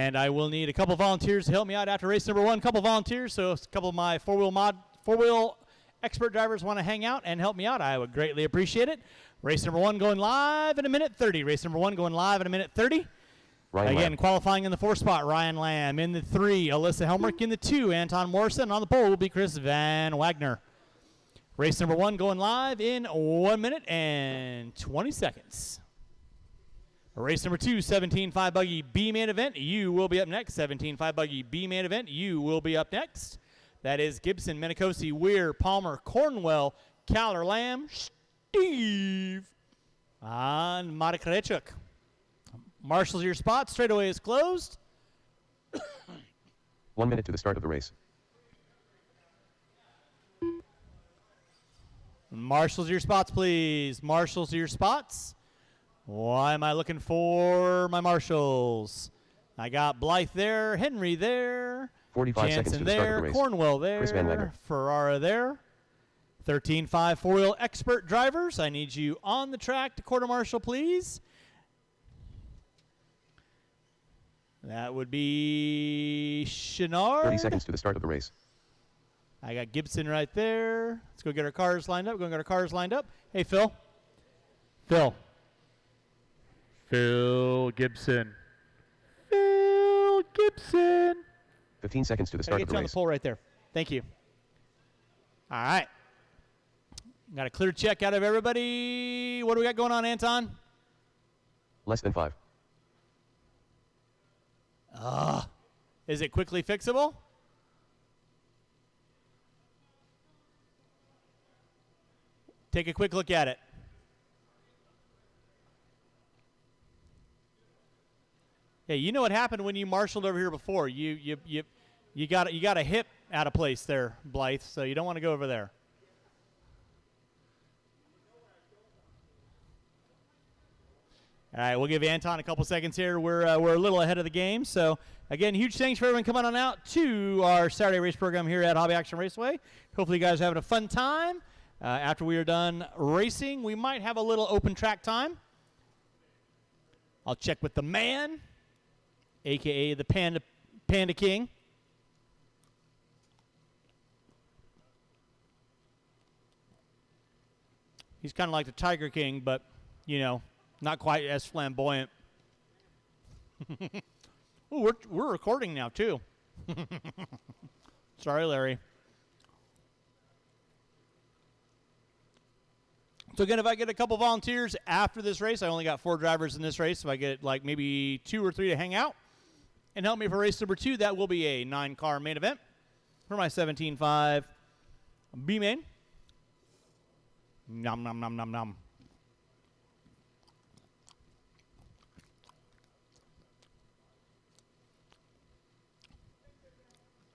And I will need a couple volunteers to help me out after race number 1. A couple volunteers, so a couple of my four-wheel expert drivers want to hang out and help me out. I would greatly appreciate it. Race number 1 going live in a minute 30. Race number 1 going live in a minute 30. Ryan Again, Lamb. qualifying in the 4 spot, Ryan Lamb. In the 3, Alyssa Helmrich. In the 2, Anton Morrison. On the pole will be Chris Van Wagner. Race number 1 going live in 1 minute and 20 seconds. Race number 2, 17.5 buggy B main event. You will be up next. 17.5 buggy B main event. You will be up next. That is Gibson, Minicosi, Weir, Palmer, Cornwell, Caller, Lamb, Steve, and Matakarechuk. Marshals your spot. Straightaway is closed. 1 minute to the start of the race. Marshals your spots, please. Marshals your spots. Why am I looking for my marshals? I got Blythe there, Henry there, 45 seconds to Jansen the start of there, the race. Cornwell Chris Van there, Wagner. Ferrara there. 13.5 four-wheel expert drivers. I need you on the track to quarter marshal, please. That would be Chenard. 30 seconds to the start of the race. I got Gibson right there. Let's go get our cars lined up. Go get our cars lined up. Hey, Phil. Phil Gibson. Phil Gibson. 15 seconds to the start Get of you the on the race. pole right there. Thank you. All right. Got a clear check out of everybody. What do we got going on, Anton? Less than 5. Is it quickly fixable? Take a quick look at it. Hey, you know what happened when you marshaled over here before? You got a hip out of place there, Blythe. So you don't want to go over there. All right, we'll give Anton a couple seconds here. We're a little ahead of the game. So, again, huge thanks for everyone coming on out to our Saturday race program here at Hobby Action Raceway. Hopefully you guys are having a fun time. After we are done racing, we might have a little open track time. I'll check with the man, a.k.a. the Panda King. He's kind of like the Tiger King, but, you know, not quite as flamboyant. Ooh, we're recording now, too. Sorry, Larry. So, again, if I get a couple volunteers after this race, I only got 4 drivers in this race. If I get, like, maybe 2 or 3 to hang out and help me for race number 2, that will be a 9-car main event for my 17.5 B main. Nom, nom, nom, nom, nom.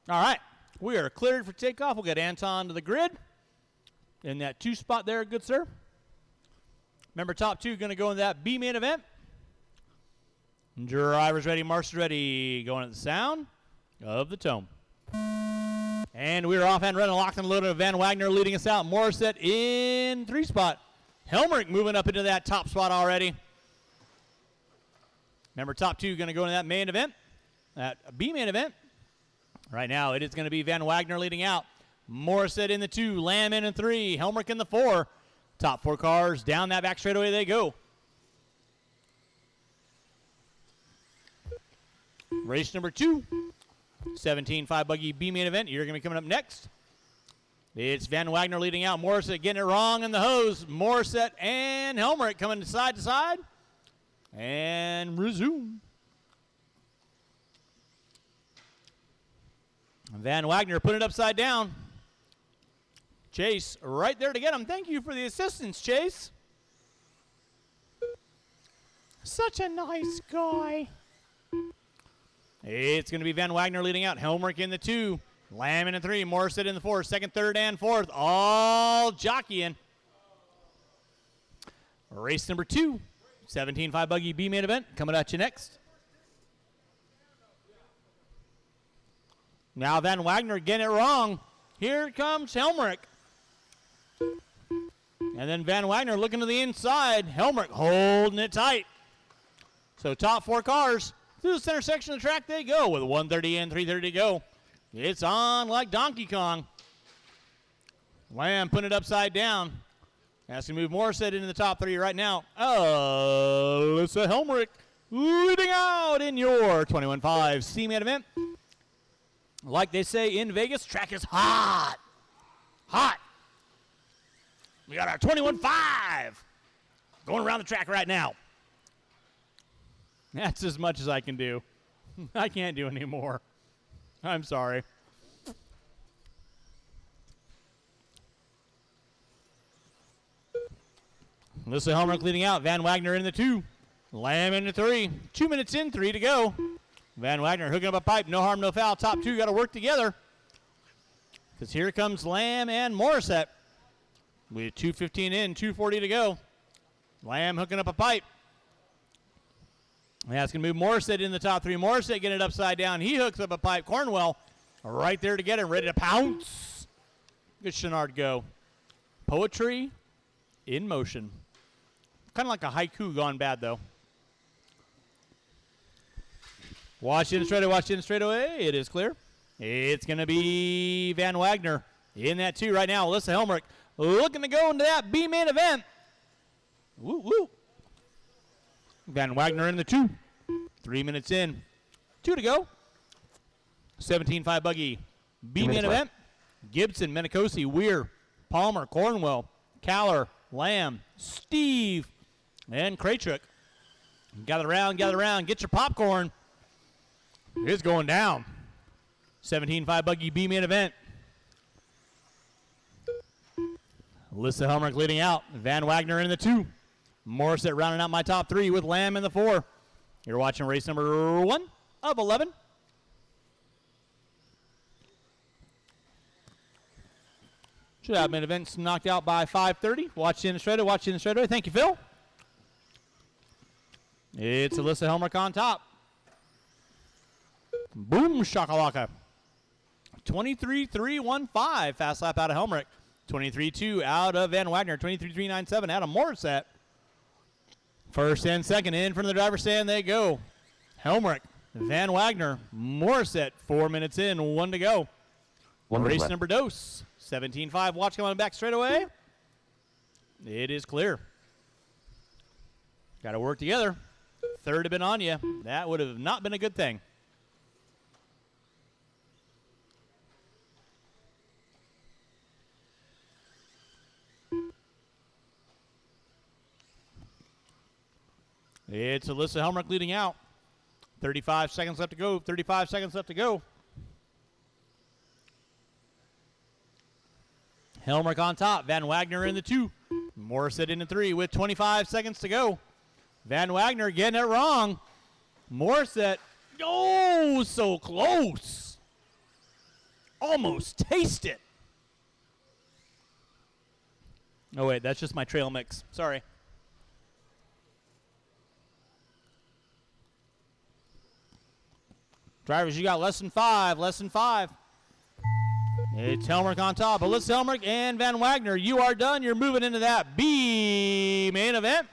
All right, we are cleared for takeoff. We'll get Anton to the grid in that 2 spot there, good sir. Remember, top 2 going to go in that B main event. Drivers ready, marshals ready. Going at the sound of the tone. And we're off and running, locked and loaded. Van Wagner leading us out. Morissette in 3 spot. Helmrich moving up into that top spot already. Remember, top 2 going to go into that main event, that B main event. Right now, it is going to be Van Wagner leading out. Morissette in the 2, Lamb in 3, Helmrich in the 4. Top 4 cars down that back straightaway they go. Race number 2, 17.5 buggy B main event. You're going to be coming up next. It's Van Wagner leading out. Morissette getting it wrong in the hose. Morissette and Helmrich coming side to side. And resume. Van Wagner put it upside down. Chase right there to get him. Thank you for the assistance, Chase. Such a nice guy. It's going to be Van Wagner leading out. Helmrich in the 2. Lamb in the 3. Morissette in the 4. Second, third, and fourth. All jockeying. Race number 2. 17.5 buggy B main event. Coming at you next. Now Van Wagner getting it wrong. Here comes Helmrich. And then Van Wagner looking to the inside. Helmrich holding it tight. So top 4 cars Through the center section of the track they go with 1:30 and 3:30 to go. It's on like Donkey Kong. Lamb putting it upside down. Has to move Morissette into the top 3 right now. Alyssa Helmrich leading out in your 21.5 C-Man event. Like they say in Vegas, track is hot. Hot. We got our 21.5 going around the track right now. That's as much as I can do. I can't do any more. I'm sorry. Alyssa Helmrich leading out. Van Wagner in the 2. Lamb in the 3. 2 minutes in, 3 to go. Van Wagner hooking up a pipe. No harm, no foul. Top 2 got to work together. Because here comes Lamb and Morissette. With 2:15 in, 2:40 to go. Lamb hooking up a pipe. That's going to move Morissette in the top 3. Morissette getting it upside down. He hooks up a pipe. Cornwell right there to get it, ready to pounce. Good Chenard go. Poetry in motion. Kind of like a haiku gone bad, though. Watch in straight away, watch in straight away. It is clear. It's going to be Van Wagner in that 2 right now. Alyssa Helmrich looking to go into that B-main event. Woo, woo. Van Wagner in the 2. 3 minutes in. 2 to go. 17.5 buggy. B-main event. Gibson, Menicosi, Weir, Palmer, Cornwell, Caller, Lamb, Steve, and Krachuk. Gather around, get your popcorn. It's going down. 17.5 buggy B-main event. Alyssa Helmrich leading out. Van Wagner in the 2. Morissette rounding out my top 3 with Lamb in the 4. You're watching race number 1 of 11. Should have been events knocked out by 5:30. Watch in the straight away. Thank you, Phil. It's Alyssa Helmrich on top. Boom shakalaka. 23.315 fast lap out of Helmrich. 23.2 out of Van Wagner. 23.397 out of Morissette. First and second in front of the driver's stand they go. Helmrich, Van Wagner, Morissette. 4 minutes in, 1 to go. Race number dose. 17.5. Watch coming back straight away. It is clear. Got to work together. Third have been on you. That would have not been a good thing. It's Alyssa Helmrich leading out. 35 seconds left to go. 35 seconds left to go. Helmrich on top. Van Wagner in the 2. Morissette in the 3 with 25 seconds to go. Van Wagner getting it wrong. Morissette, oh, so close. Almost taste it. Oh, wait, that's just my trail mix. Sorry. Drivers, you got less than 5. It's Helmrich on top. Alyssa Helmrich and Van Wagner, you are done. You're moving into that B main event.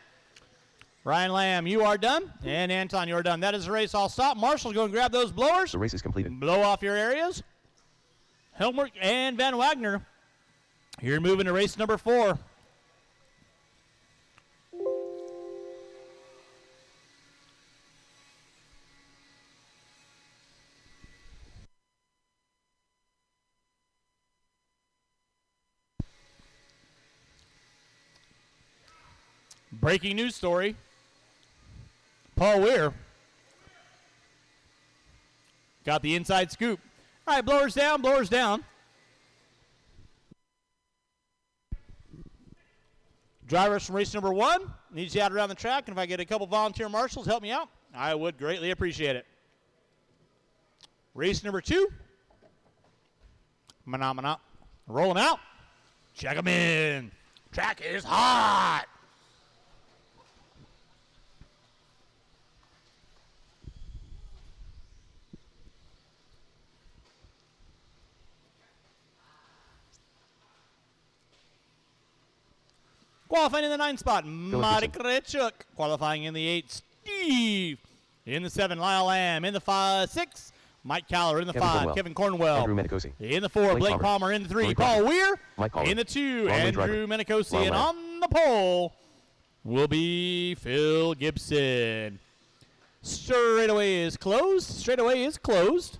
Ryan Lamb, you are done. And Anton, you are done. That is the race. I'll stop. Marshall's going to grab those blowers. The race is completed. Blow off your areas. Helmrich and Van Wagner, you're moving to race number 4. Breaking news story. Paul Weir got the inside scoop. All right, blowers down. Drivers from race number 1 needs you out around the track, and if I get a couple volunteer marshals help me out, I would greatly appreciate it. Race number 2. Mana. Roll them out. Check them in. Track is hot. Qualifying in the 9 spot, Marty Krachuk. Qualifying in the 8, Steve In the 7, Lyle Lamb. In the 6, Mike Caller. In the Kevin 5, Cornwell. Kevin Cornwell. Andrew Menicosi. In the 4, Blake Palmer. In the 3, Rory Paul Crocker. Weir. Mike Collar. In the 2, Ron Lee Andrew Driver. Menicosi. Ron And Lamb. on the pole will be Phil Gibson. Straightaway is closed. Straightaway is closed.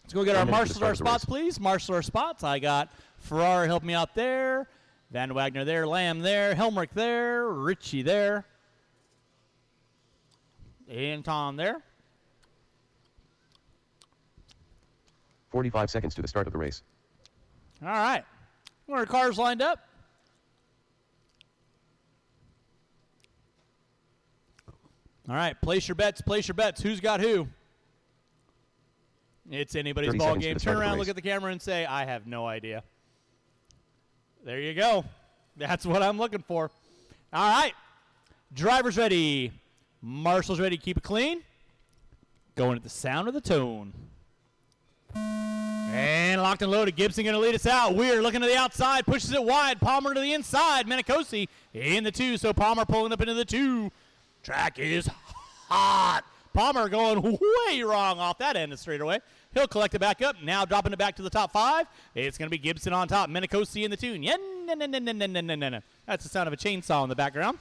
Let's go get our 10 minutes to marshals, our start the spots, please. Marshals, our spots. I got Ferrari help me out there. Van Wagner there. Lamb there. Helmrich there. Ritchie there. And Tom there. 45 seconds to the start of the race. All right. Our cars lined up. All right. Place your bets. Place your bets. Who's got who? It's anybody's 30 ball seconds to game. the start Turn of the around, look race. at the camera, and say, I have no idea. There you go. That's what I'm looking for. All right. Driver's ready. Marshall's ready. Keep it clean. Going at the sound of the tone. And locked and loaded. Gibson going to lead us out. Weir looking to the outside. Pushes it wide. Palmer to the inside. Menicosi in the 2. So Palmer pulling up into the 2. Track is hot. Palmer going way wrong off that end of straightaway. He'll collect it back up. Now dropping it back to the top 5. It's going to be Gibson on top. Menicosi in the 2. That's the sound of a chainsaw in the background.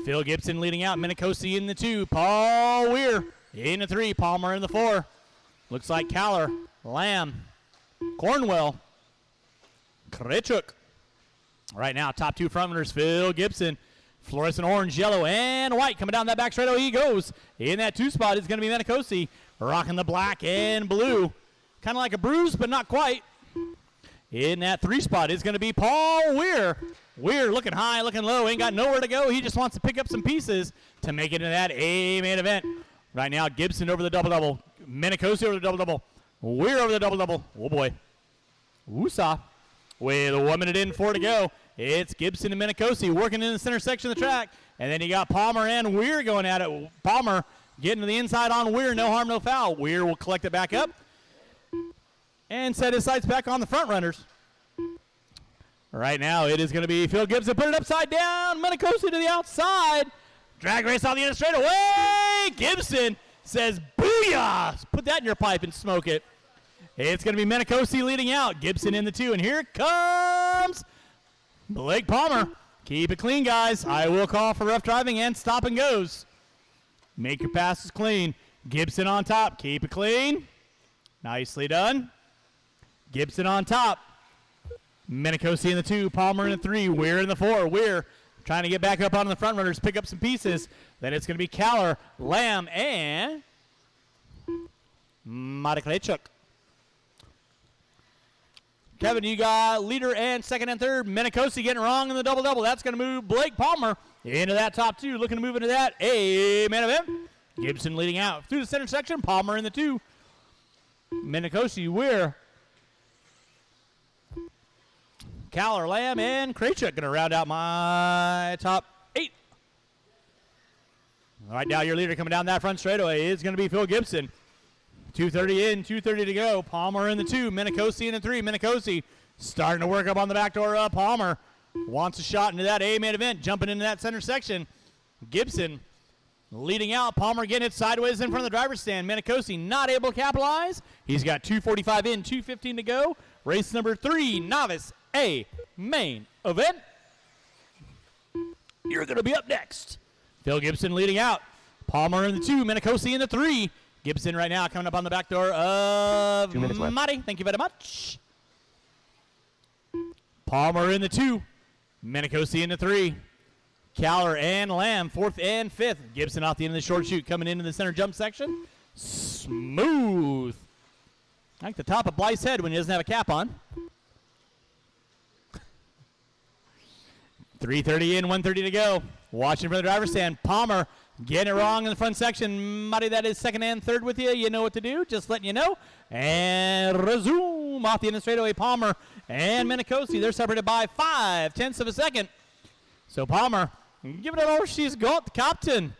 Phil Gibson leading out. Menicosi in the 2. Paul Weir in the 3. Palmer in the 4. Looks like Caller, Lamb, Cornwell, Krechuk. Right now, top 2 frontrunners, Phil Gibson. Fluorescent orange, yellow, and white. Coming down that back straightaway he goes. In that 2 spot is going to be Menicosi. Rocking the black and blue. Kind of like a bruise, but not quite. In that 3 spot is going to be Paul Weir. Weir looking high, looking low. Ain't got nowhere to go. He just wants to pick up some pieces to make it into that A main event. Right now, Gibson over the double-double. Menicosi over the double-double. Weir over the double-double. Oh, boy. Woosah. With 1 minute in, 4 to go. It's Gibson and Menicosi working in the center section of the track. And then you got Palmer and Weir going at it. Palmer getting to the inside on Weir. No harm, no foul. Weir will collect it back up and set his sights back on the front runners. Right now, it is going to be Phil Gibson. Put it upside down. Menicosi to the outside. Drag race on the end straight away. Gibson says, booyah. Put that in your pipe and smoke it. It's going to be Menicosi leading out. Gibson in the 2. And here comes Blake Palmer. Keep it clean, guys. I will call for rough driving and stop and goes. Make your passes clean. Gibson on top. Keep it clean. Nicely done. Gibson on top. Menicosi in the 2. Palmer in the 3. Weir in the 4. Weir trying to get back up on the front runners, pick up some pieces. Then it's going to be Caller, Lamb, and Marek Lechuk. Kevin, you got leader and second and third. Menicosi getting wrong in the double-double. That's going to move Blake Palmer into that top 2. Looking to move into that main event. Gibson leading out through the center section. Palmer in the 2. Menicosi, Weir, Caller, Lamb, and Krechuk going to round out my top 8. All right, now your leader coming down that front straightaway is going to be Phil Gibson. 2:30 in, 2:30 to go. Palmer in the 2, Menicosi in the 3. Menicosi starting to work up on the back door. Palmer wants a shot into that A main event, jumping into that center section. Gibson leading out. Palmer getting it sideways in front of the driver's stand. Menicosi not able to capitalize. He's got 2:45 in, 2:15 to go. Race number 3, novice A main event. You're going to be up next. Phil Gibson leading out. Palmer in the 2, Menicosi in the 3. Gibson right now coming up on the back door of 2 minutes left. Marty. Thank you very much. Palmer in the 2. Menicosi in the 3. Caller and Lamb, 4th and 5th. Gibson off the end of the short chute coming into the center jump section. Smooth. Like the top of Blythe's head when he doesn't have a cap on. 3:30 in, 1:30 to go. Watching for the driver's stand. Palmer getting it wrong in the front section. Marty, that is second and third with you. You know what to do. Just letting you know. And resume off the end of the straightaway. Palmer and Menicosi. They're separated by 0.5 of a second. So Palmer giving it all she's got. The captain.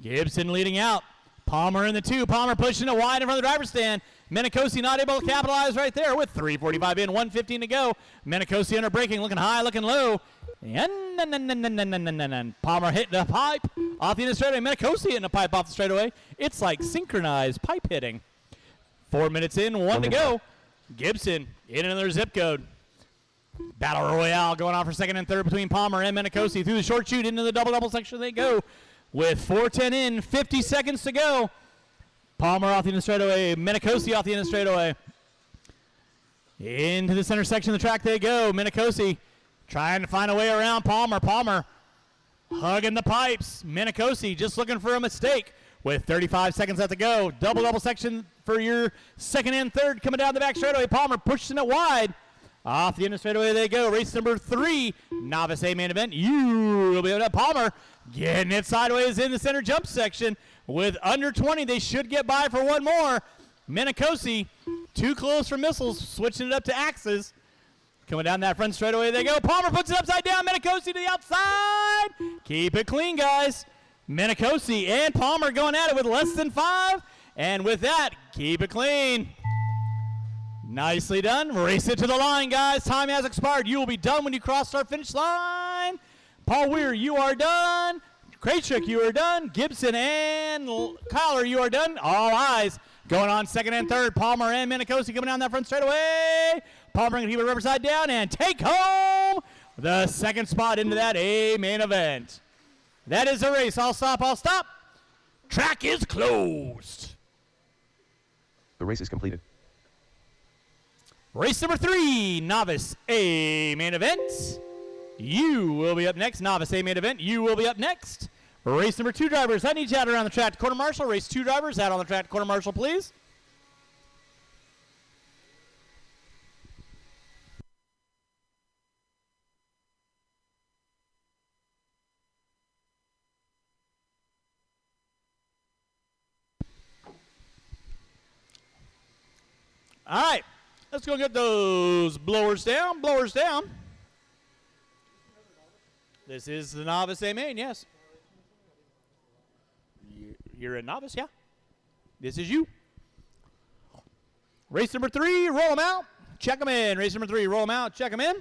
Gibson leading out. Palmer in the 2. Palmer pushing it wide in front of the driver's stand. Menicosi not able to capitalize right there with 3:45 in, 1:15 to go. Menicosi under braking, looking high, looking low. And Palmer hitting the pipe off the end of the straightaway. Menicosi hitting a pipe off the straightaway. It's like synchronized pipe hitting. 4 minutes in, one to go. Gibson in another zip code. Battle Royale going on for second and third between Palmer and Menicosi. Through the short chute into the double-double section they go. With 4:10 in, 50 seconds to go. Palmer off the end of the straightaway. Menicosi off the end of the straightaway. Into the center section of the track they go. Menicosi trying to find a way around Palmer. Palmer hugging the pipes. Menicosi just looking for a mistake with 35 seconds left to go. Double-double section for your second and third coming down the back straightaway. Palmer pushing it wide. Off the end of the straightaway they go. Race number 3, Novice A main event. You will be able to Palmer getting it sideways in the center jump section. With under 20, they should get by for one more. Menicosi, too close for missiles, switching it up to axes. Coming down that front straightaway they go. Palmer puts it upside down. Menicosi to the outside. Keep it clean, guys. Menicosi and Palmer going at it with less than 5. And with that, keep it clean. Nicely done. Race it to the line, guys. Time has expired. You will be done when you cross our finish line. Paul Weir, you are done. Krachuk, you are done. Gibson and Collar, you are done. All eyes going on second and third. Palmer and Menicosi coming down that front straightaway. Palmer going to keep it upside down and take home the second spot into that A main event. That is a race. I'll stop. I'll stop. Track is closed. The race is completed. Race number 3, Novice A main event. You will be up next. Novice A main event. You will be up next. Race number 2 drivers. I need you out around the track to quarter marshal. Race 2 drivers out on the track to quarter marshal, please. All right. Let's go get those blowers down. Blowers down. This is the Novice A main, yes. You're a novice, yeah. This is you. Race number 3, roll them out. Check them in. Race number 3, roll them out. Check them in.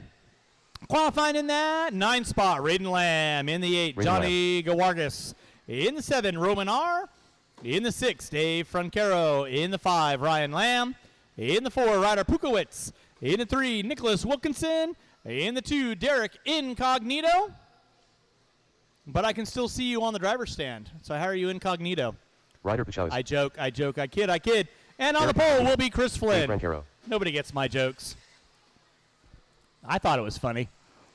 Qualifying in that 9 spot, Raiden Lamb. In the 8, Johnny Gawargas. In the 7, Roman R. In the 6, Dave Francaro. In the 5, Ryan Lamb. In the 4, Ryder Pukowitz. In the 3, Nicholas Wilkinson. In the 2, Derek Incognito. But I can still see you on the driver's stand. So how are you incognito? Ryder Pachowicz. I joke, I kid. And on the pole will be Chris Flynn. Francaro. Nobody gets my jokes. I thought it was funny.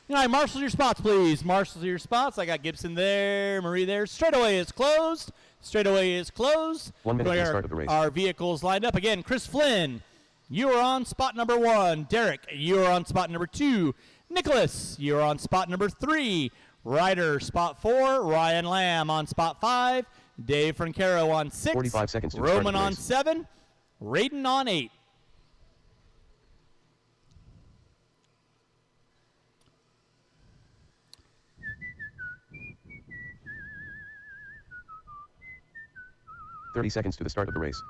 All right, marshal your spots, please. Marshal your spots. I got Gibson there, Marie there. Straightaway is closed. Straightaway is closed. 1 minute to the start of the race. Our vehicles lined up again. Chris Flynn, you are on spot number 1. Derek, you are on spot number 2. Nicholas, you are on spot number 3. Ryder, spot 4. Ryan Lamb on spot 5. Dave Francaro on 6. 45 seconds to the start of Roman the on race. 7. Raiden on 8. .30 seconds to the start of the race.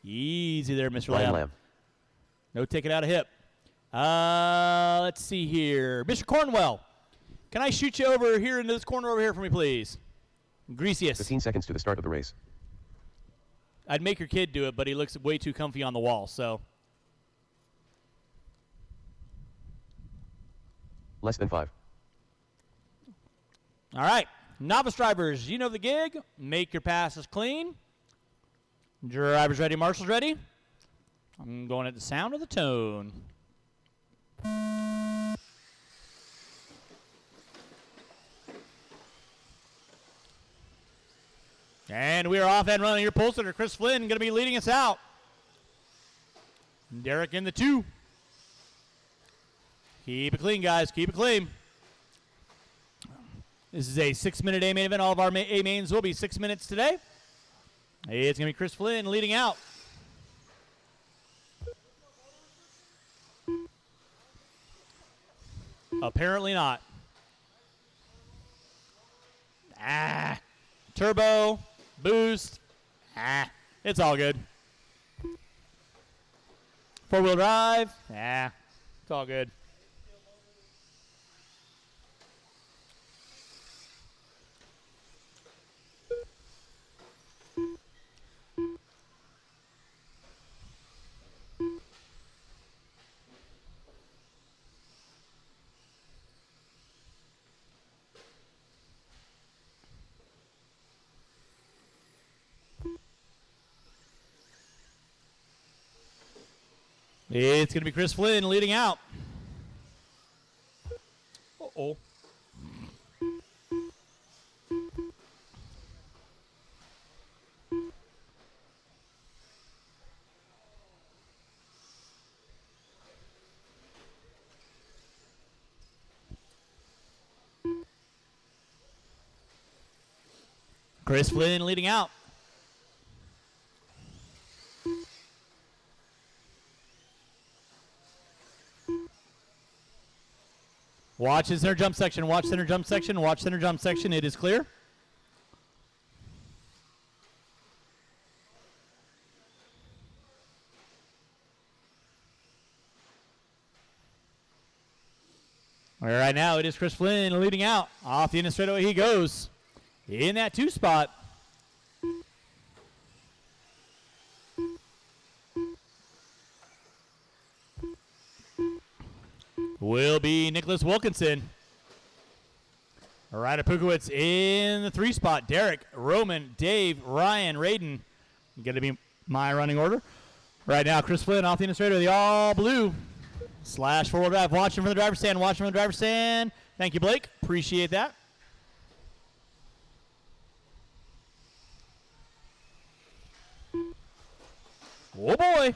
Easy there, Mr. Ryan Lamb. Lamb. No taking out a hip. Let's see here. Mr. Cornwell, can I shoot you over here into this corner over here for me, please? Greasius. 15 seconds to the start of the race. I'd make your kid do it, but he looks way too comfy on the wall, so. Less than 5. All right. Novice drivers, you know the gig. Make your passes clean. Drivers ready, marshals ready. I'm going at the sound of the tone. And we are off and running. Your pole sitter, Chris Flynn, going to be leading us out. Derek in the 2. Keep it clean, guys. Keep it clean. This is a 6-minute A main event. All of our A mains will be 6 minutes today. It's going to be Chris Flynn leading out. Apparently not. Turbo, boost. It's all good. 4-wheel drive. It's all good. It's going to be Chris Flynn leading out. Uh-oh. Chris Flynn leading out. Watch his center jump section. Watch center jump section. Watch center jump section. It is clear. All right, now it is Chris Flynn leading out. Off the end of straightaway he goes. In that 2 spot. Will be Nicholas Wilkinson. Ryder Pukowitz in the 3 spot. Derek, Roman, Dave, Ryan, Raiden. Going to be my running order. Right now, Chris Flynn off the end of straightaway. The all blue. Slash forward drive. Watching from the driver's stand. Watching from the driver's stand. Thank you, Blake. Appreciate that. Oh boy.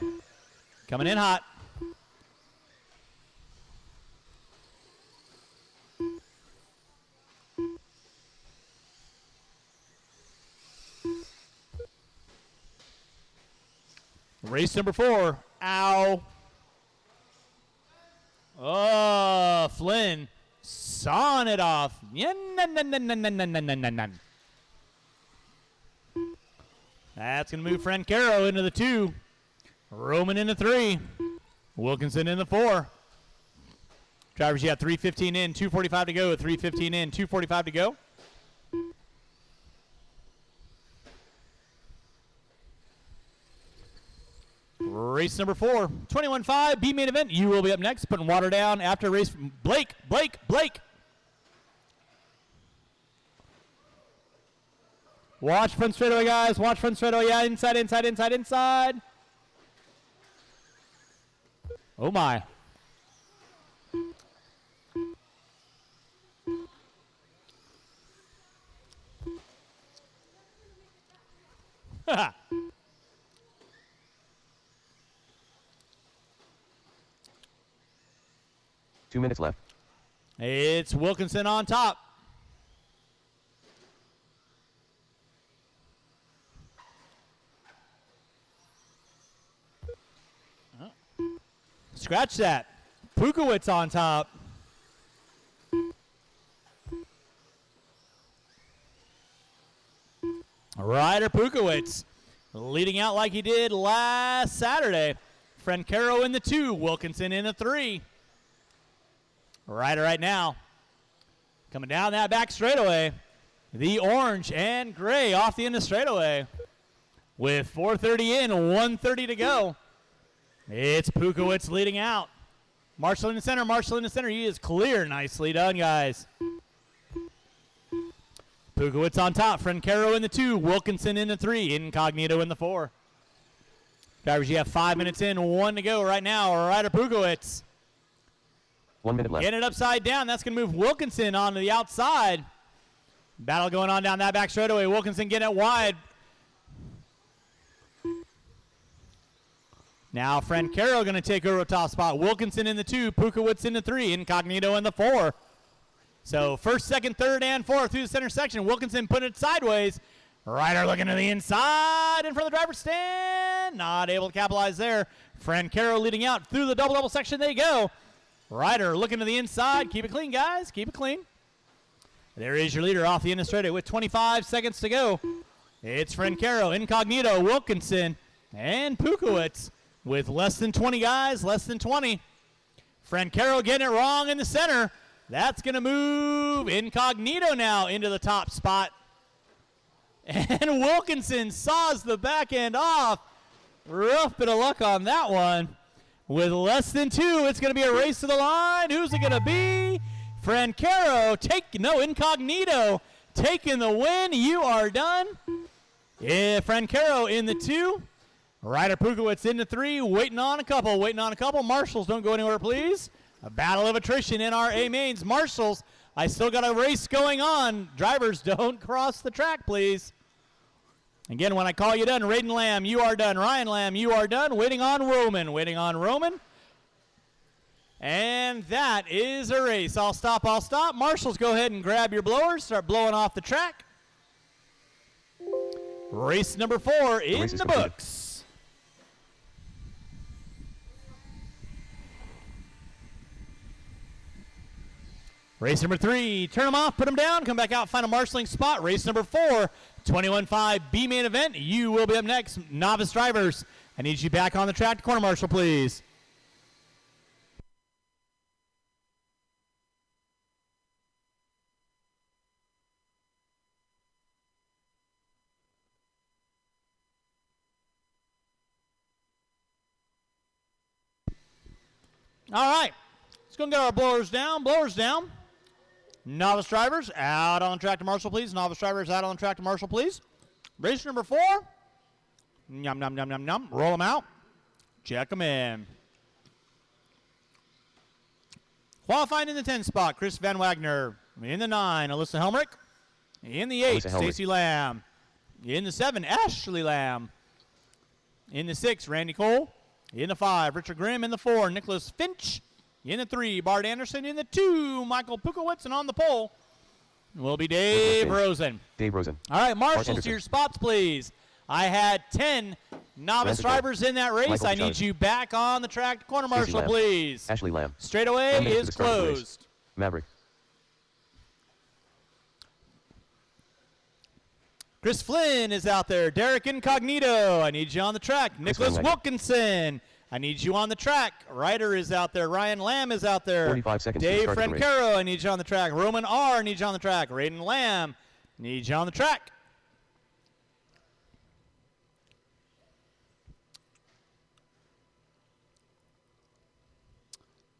Coming in hot. Race number 4. Ow. Oh, Flynn sawing it off. That's going to move Francaro into the 2. Roman in the 3. Wilkinson in the 4. Drivers, you have 3:15 in, 2:45 to go. 3:15 in, 2:45 to go. Race number 4, 21.5, B main event. You will be up next, putting water down after race. Blake. Watch front straightaway, guys. Watch front straightaway. Yeah, inside. Oh, my. Ha 2 minutes left. It's Wilkinson on top. Scratch that. Pukowitz on top. Ryder Pukowitz leading out like he did last Saturday. Francaro in the 2, Wilkinson in the 3. Ryder right now coming down that back straightaway. The orange and gray off the end of straightaway. With 4:30 in, 1:30 to go. It's Pukowitz leading out. Marshall in the center. He is clear. Nicely done, guys. Pukowitz on top. Francaro in the 2. Wilkinson in the 3. Incognito in the 4. Drivers, you have 5 minutes in, 1 to go right now. Ryder Pukowitz. 1 minute left. Getting it upside down. That's going to move Wilkinson onto the outside. Battle going on down that back straightaway. Wilkinson getting it wide. Now Francaro going to take over top spot. Wilkinson in the 2. Pukowitz in the 3. Incognito in the 4. So first, second, third, and fourth through the center section. Wilkinson putting it sideways. Ryder looking to the inside in front of the driver's stand. Not able to capitalize there. Francaro leading out through the double section. They go. Ryder looking to the inside. Keep it clean, guys. Keep it clean. There is your leader off the end of straight with 25 seconds to go. It's Francaro, Incognito, Wilkinson, and Pukowitz with less than 20 guys, less than 20. Francaro getting it wrong in the center. That's going to move Incognito now into the top spot. And Wilkinson saws the back end off. Rough bit of luck on that one. With less than 2, it's going to be a race to the line. Who's it going to be? Francaro Incognito taking the win. You are done. Yeah, Francaro in the 2. Ryder Pukowitz into 3, waiting on a couple, Marshals, don't go anywhere, please. A battle of attrition in our A mains. Marshals, I still got a race going on. Drivers, don't cross the track, please. Again, when I call you done, Raiden Lamb, you are done. Ryan Lamb, you are done. Waiting on Roman. And that is a race. I'll stop. Marshals, go ahead and grab your blowers. Start blowing off the track. Race number 4 in the books. Race number 3, turn them off, put them down, come back out, find a marshalling spot. Race number 4, 21.5 B main event. You will be up next, novice drivers. I need you back on the track, corner marshal, please. All right, let's go and get our blowers down. Novice drivers out on the track to marshal, please. Novice drivers out on the track to marshal, please. Race number 4. Yum, yum, yum, yum, yum. Roll them out. Check them in. Qualifying in the 10 spot, Chris Van Wagner. In the 9, Alyssa Helmrich. In the 8, Stacy Lamb. In the 7, Ashley Lamb. In the 6, Randy Cole. In the 5, Richard Grimm. In the 4, Nicholas Finch. In the 3, Bart Anderson. In the 2, Michael Pukowitz. And on the pole will be Dave Rosen. All right, marshals to your spots, please. I had 10 novice drivers in that race. I need you back on the track. Corner marshal, please. Ashley Lamb. Straightaway is closed. Maverick. Chris Flynn is out there. Derek Incognito, I need you on the track. Nicholas Wilkinson, I need you on the track. Ryder is out there. Ryan Lamb is out there. 45 seconds. Dave Francaro, I need you on the track. Roman R, I need you on the track. Raiden Lamb, need you on the track.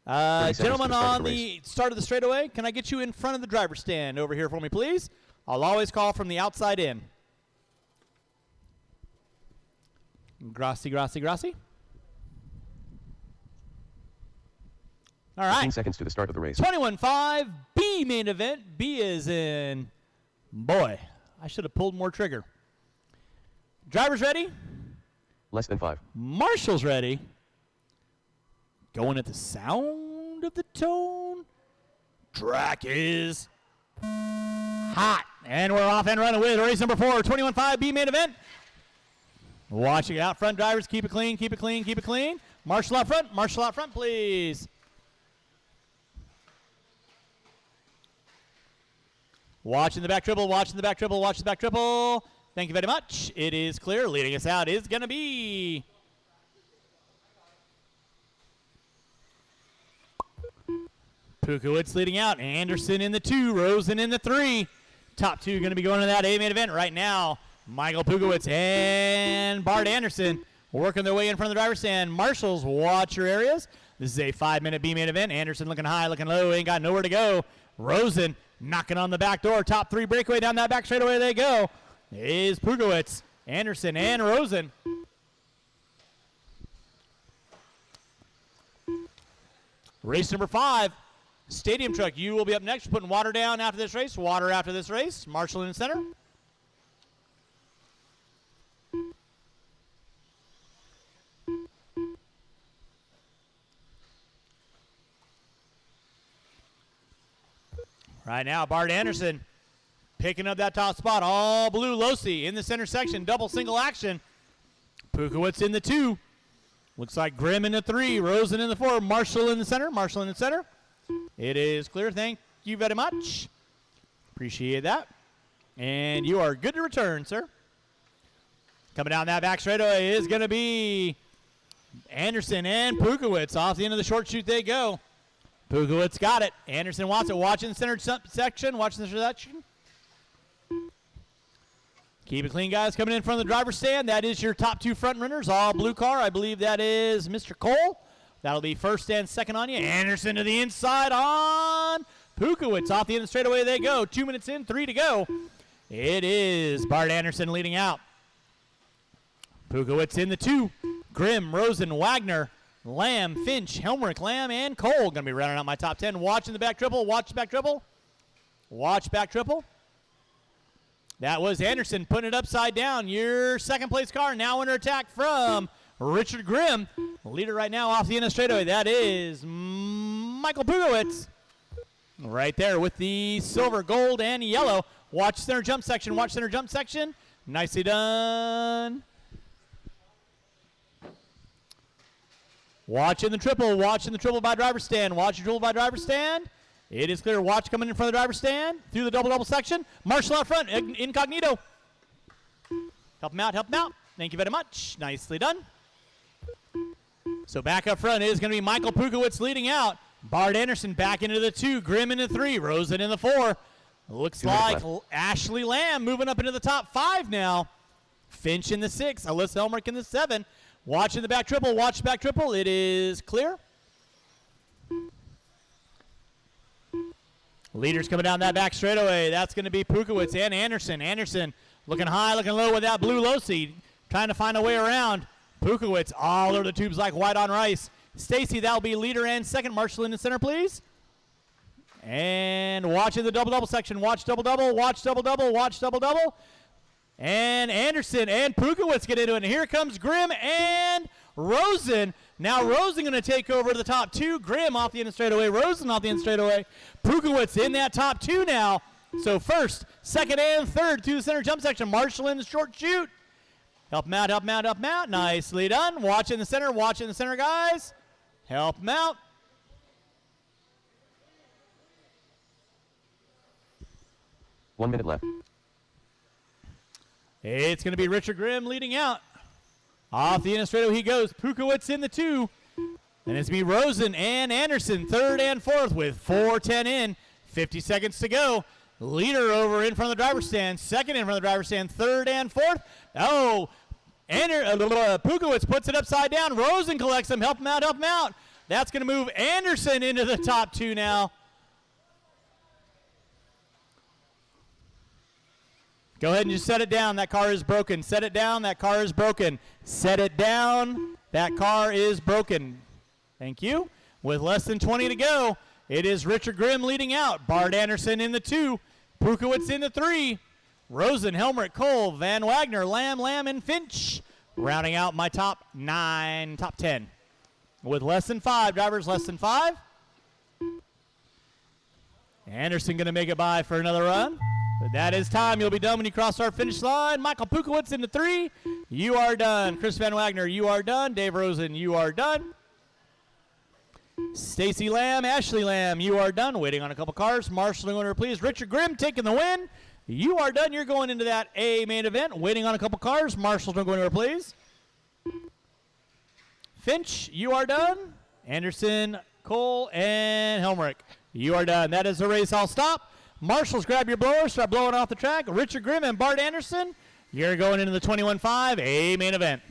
Gentlemen on the start of the straightaway, can I get you in front of the driver's stand over here for me, please? I'll always call from the outside in. Grassi. All right. 15 seconds to the start of the race. 21.5 B main event. B is in. Boy, I should have pulled more trigger. Drivers ready? Less than 5. Marshals ready. Going at the sound of the tone. Track is hot. And we're off and running with race number 4, 21.5 B main event. Watching out front drivers. Keep it clean. Marshal out front, please. Watching the back triple. Thank you very much. It is clear. Leading us out is going to be Pukowitz leading out. Anderson in the 2. Rosen in the 3. Top 2 going to be going to that A main event right now. Michael Pukowitz and Bart Anderson working their way in front of the driver's stand. Marshals, watch your areas. This is a 5-minute B main event. Anderson looking high, looking low, ain't got nowhere to go. Rosen knocking on the back door. Top 3 breakaway down that back straightaway they go. Is Pukowitz, Anderson, and Rosen. Race number 5. Stadium truck, you will be up next. Putting water down after this race. Water after this race. Marshall in the center. Right now, Bart Anderson picking up that top spot. All blue Losi in the center section. Double single action. Pukowitz in the 2. Looks like Grimm in the 3. Rosen in the 4. Marshall in the center. It is clear. Thank you very much. Appreciate that. And you are good to return, sir. Coming down that back straightaway is going to be Anderson and Pukowitz. Off the end of the short chute they go. Pukowitz got it. Anderson wants it. Watching the center section. Keep it clean, guys. Coming in front of the driver's stand. That is your top 2 front runners. All blue car. I believe that is Mr. Cole. That'll be first and second on you. Anderson to the inside on Pukowitz. Off the end of the straightaway they go. 2 minutes in, 3 to go. It is Bart Anderson leading out. Pukowitz in the 2. Grimm, Rosen, Wagner, Lamb, Finch, Helmrich, Lamb, and Cole. Going to be rounding out my top 10. Watching the back triple. Watch back triple. Watch back triple. That was Anderson putting it upside down. Your second place car now under attack from Richard Grimm. Leader right now off the end of straightaway. That is Michael Pukowitz. Right there with the silver, gold, and yellow. Watch center jump section. Watch center jump section. Nicely done. Watching the triple. Watching the triple by driver stand. Watch the triple by driver stand. It is clear. Watch coming in front of the driver stand. Through the double-double section. Marshall out front. Incognito. Help him out. Help him out. Thank you very much. Nicely done. So back up front is going to be Michael Pukowitz leading out. Bart Anderson back into the 2. Grimm in the 3. Rosen in the 4. Looks like Ashley Lamb moving up into the top 5 now. Finch in the 6. Alyssa Helmrich in the 7. Watching the back triple. Watch the back triple. It is clear. Leaders coming down that back straightaway. That's going to be Pukowitz and Anderson. Anderson looking high, looking low with that blue low seed. Trying to find a way around. Pukowitz all over the tubes like white on rice. Stacy, that'll be leader and second. Marshall in the center, please. And watching the double-double section. Watch double-double. Watch double-double. Watch double-double. And Anderson and Pukowitz get into it. And here comes Grimm and Rosen. Now Rosen going to take over the top 2. Grimm off the end straightaway. Rosen off the end straightaway. Pukowitz in that top 2 now. So first, second, and third through the center jump section. Marshall in the short chute. Help him out, help him out, help him out. Nicely done. Watch in the center, guys. Help him out. One minute left. It's going to be Richard Grimm leading out. Off the end straightaway he goes. Pukowitz in the 2. And it's going to be Rosen and Anderson, third and fourth with 4:10 in. 50 seconds to go. Leader over in front of the driver's stand. Second in front of the driver's stand. Third and fourth. Oh, Pukowitz puts it upside down. Rosen collects him. Help him out, help him out. That's going to move Anderson into the top 2 now. Go ahead and just set it down. That car is broken. Set it down. That car is broken. Set it down. That car is broken. Thank you. With less than 20 to go, it is Richard Grimm leading out. Bart Anderson in the 2. Pukowitz in the 3. Rosen, Helmrich, Cole, Van Wagner, Lamb, and Finch. Rounding out my top 10. With less than 5. Drivers less than 5. Anderson going to make it by for another run. But that is time. You'll be done when you cross our finish line. Michael Pukowitz in the 3. You are done. Chris Van Wagner, you are done. Dave Rosen, you are done. Stacy Lamb, Ashley Lamb, you are done. Waiting on a couple cars. Marshall going to please. Richard Grimm taking the win. You are done. You're going into that A main event. Waiting on a couple cars. Marshall's going to please. Finch, you are done. Anderson, Cole, and Helmrich, you are done. That is the race. I'll stop. Marshals, grab your blower, start blowing off the track. Richard Grimm and Bart Anderson, you're going into the 21.5 A main event.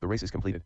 The race is completed.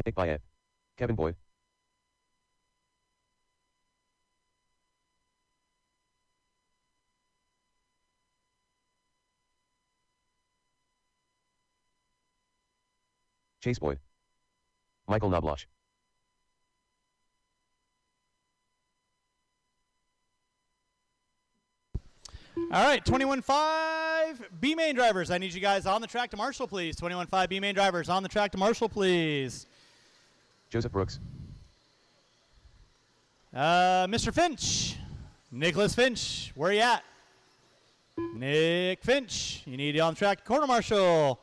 Nick Bayet. Kevin Boyd. Chase Boyd. Michael Knobloch. All right, 21-5 B main drivers. I need you guys on the track to Marshall, please. 21-5 B main drivers on the track to Marshall, please. Joseph Brooks. Mr. Finch. Nicholas Finch, where you at? Nick Finch, you need you on the track to corner Marshall.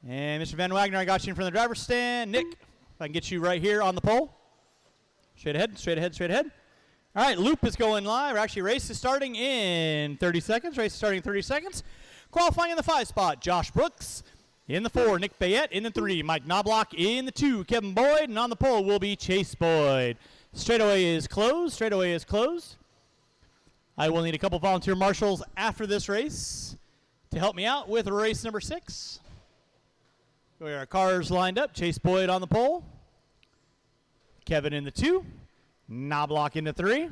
And Mr. Van Wagner, I got you in front of the driver's stand. Nick, if I can get you right here on the pole. Straight ahead, straight ahead, straight ahead. All right, loop is going live. Actually, race is starting in 30 seconds. Race is starting in 30 seconds. Qualifying in the 5 spot, Josh Brooks. In the 4, Nick Bayet. In the 3, Mike Knobloch. In the 2, Kevin Boyd. And on the pole will be Chase Boyd. Straightaway is closed. Straightaway is closed. I will need a couple volunteer marshals after this race to help me out with race number 6. We have our cars lined up. Chase Boyd on the pole. Kevin in the 2. Knobloch in the 3.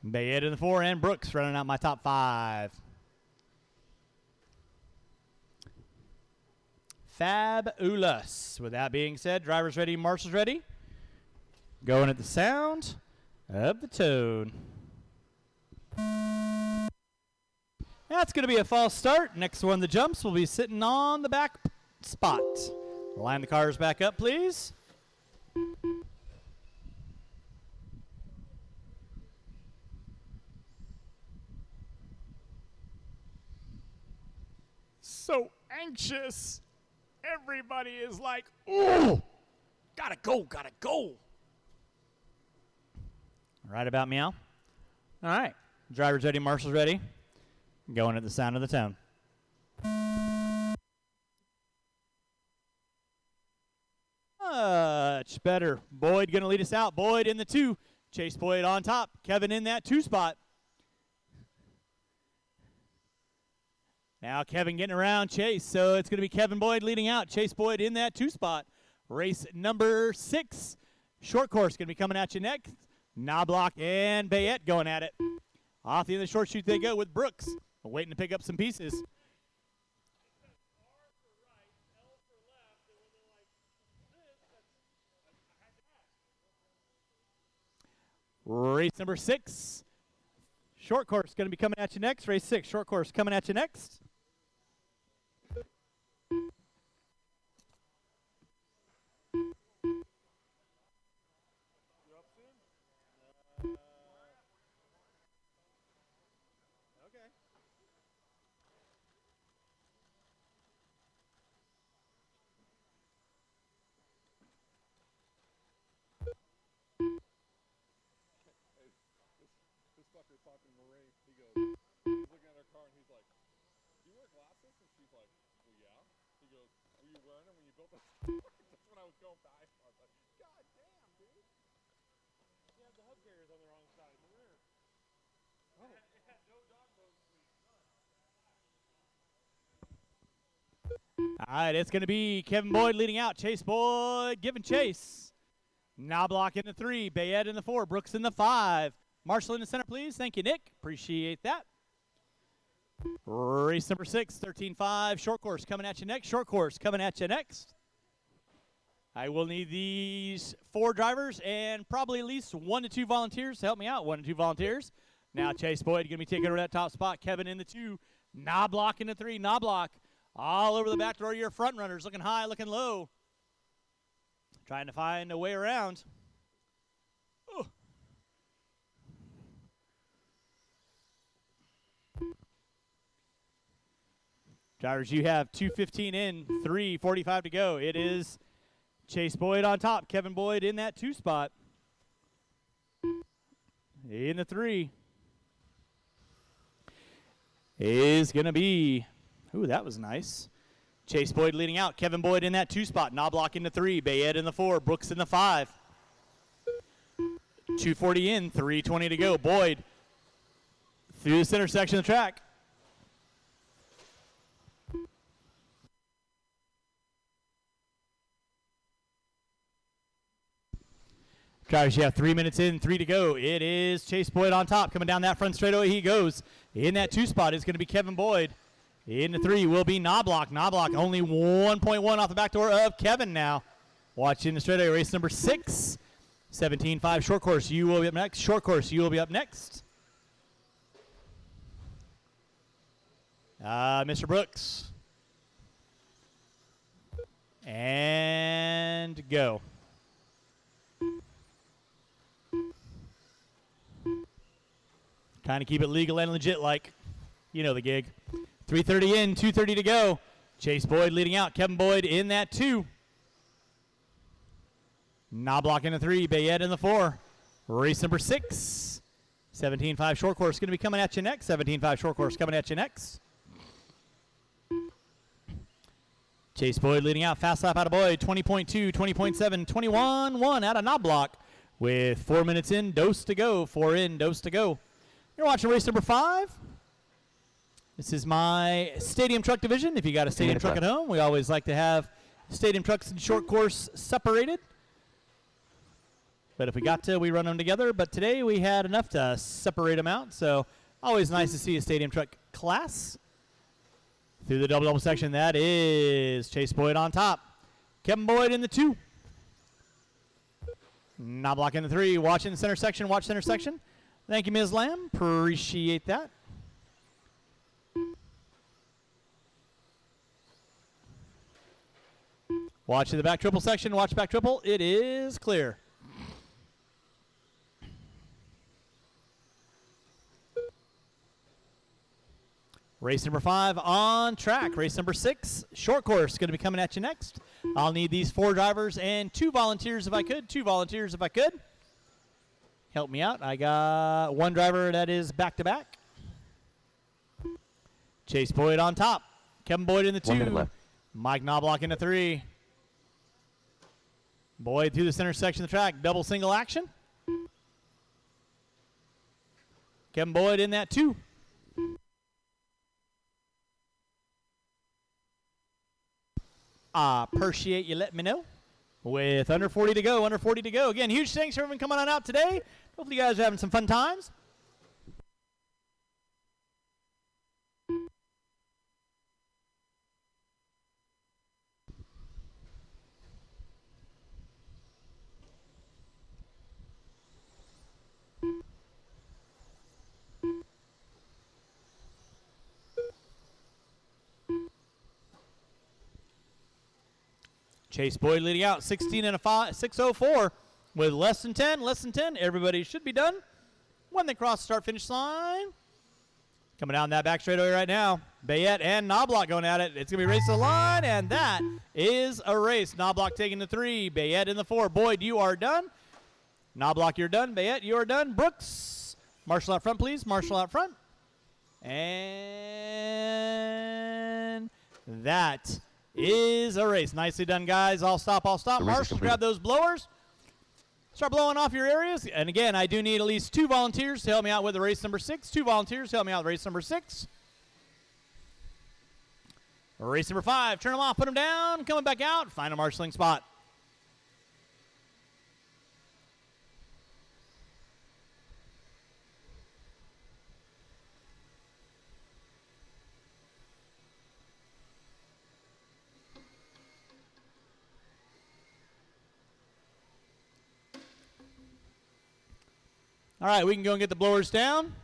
Bayet in the 4. And Brooks running out my top 5. Fabulous. With that being said, drivers ready, marshals ready. Going at the sound of the tone. That's going to be a false start. Next one, the jumps, will be sitting on the back spot. Line the cars back up, please. So anxious. Everybody is like, ooh, gotta go, gotta go. Right about meow. All right, drivers ready, marshals ready. Going at the sound of the tone. Much better. Boyd gonna lead us out. Boyd in the 2. Chase Boyd on top. Kevin in that 2 spot. Now Kevin getting around Chase, so it's going to be Kevin Boyd leading out. Chase Boyd in that 2 spot. Race number 6. Short course going to be coming at you next. Knobloch and Bayet going at it. Off the end of the short chute they go with Brooks, waiting to pick up some pieces. Race number 6. Short course going to be coming at you next. Race 6, short course coming at you next. Talking to Marie, he goes, he's looking at her car and he's like, do you wear glasses? And she's like, well, yeah. He goes, were you wearing them when you built this? That's when I was going by. I was like, God damn, dude. She had the hub carriers on the wrong side in the rear. Oh. It had no dog bones. All right, it's going to be Kevin Boyd leading out. Chase Boyd giving chase. Knobloch in the 3, Bayet in the 4, Brooks in the 5. Marshall in the center, please. Thank you, Nick. Appreciate that. Race number 6, 13-5. Short course coming at you next. Short course coming at you next. I will need these 4 drivers and probably at least 1 to 2 volunteers to help me out. 1 to 2 volunteers. Now Chase Boyd going to be taking over that top spot. Kevin in the 2. Knobloch in the 3. Knobloch all over the back door of your front runners. Looking high, looking low. Trying to find a way around. Oh. Drivers, you have 2:15 in, 3:45 to go. It is Chase Boyd on top. Kevin Boyd in that 2 spot. In the 3 is going to be, ooh, that was nice. Chase Boyd leading out. Kevin Boyd in that 2 spot. Knobloch in the 3. Bayet in the 4. Brooks in the 5. 2:40 in, 3:20 to go. Boyd through the center section of the track. Drivers, you have 3 minutes in, 3 to go. It is Chase Boyd on top. Coming down that front straightaway he goes. In that 2 spot is going to be Kevin Boyd. In the 3 will be Knobloch. Knobloch only 1.1 off the back door of Kevin now. Watching the straightaway, race number 6. 17.5 short course. You will be up next. Short course, you will be up next. Mr. Brooks. And go. Trying to keep it legal and legit like, you know the gig. 3:30 in, 2:30 to go. Chase Boyd leading out. Kevin Boyd in that 2. Knobloch in the 3. Bayette in the 4. Race number 6. 17.5 short course going to be coming at you next. 17.5 short course coming at you next. Chase Boyd leading out. Fast lap out of Boyd. 20.2, 20.7, 21.1 out of Knobloch. With 4 minutes in, dose to go. 4 in, dose to go. You're watching race number 5. This is my stadium truck division. If you got a stadium truck at home, we always like to have stadium trucks and short course separated. But if we got to, we run them together. But today we had enough to separate them out. So always nice to see a stadium truck class. Through the double section, that is Chase Boyd on top. Kevin Boyd in the 2. Knobloch in the 3. Watching the center section. Watch center section. Thank you, Ms. Lamb. Appreciate that. Watching the back triple section. Watch back triple. It is clear. Race number 5 on track. Race number 6, short course, going to be coming at you next. I'll need these 4 drivers and 2 volunteers if I could. 2 volunteers if I could. Help me out. I got 1 driver that is back-to-back. Chase Boyd on top. Kevin Boyd in the 1 minute 2. left. Mike Knobloch in the 3. Boyd through the center section of the track. Double single action. Kevin Boyd in that 2. Appreciate you letting me know. With under 40 to go, under 40 to go. Again, huge thanks for everyone coming on out today. Hopefully you guys are having some fun times. Chase Boyd leading out, 16 and a 5, 6:04 with less than 10. Everybody should be done when they cross the start-finish line. Coming down that back straightaway right now. Bayette and Knobloch going at it. It's going to be race to the line, and that is a race. Knobloch taking the 3, Bayette in the 4. Boyd, you are done. Knobloch, you're done. Bayette, you are done. Brooks, Marshall out front, please. Marshall out front. And that is a race. Nicely done, guys. I'll stop. The race is Marshall, completed. grab those blowers. Start blowing off your areas. And again, I do need at least 2 volunteers to help me out with the race number 6. 2 volunteers to help me out with race number 6. Race number 5. Turn them off, put them down, coming back out. Find a marshalling spot. All right, we can go and get the blowers down.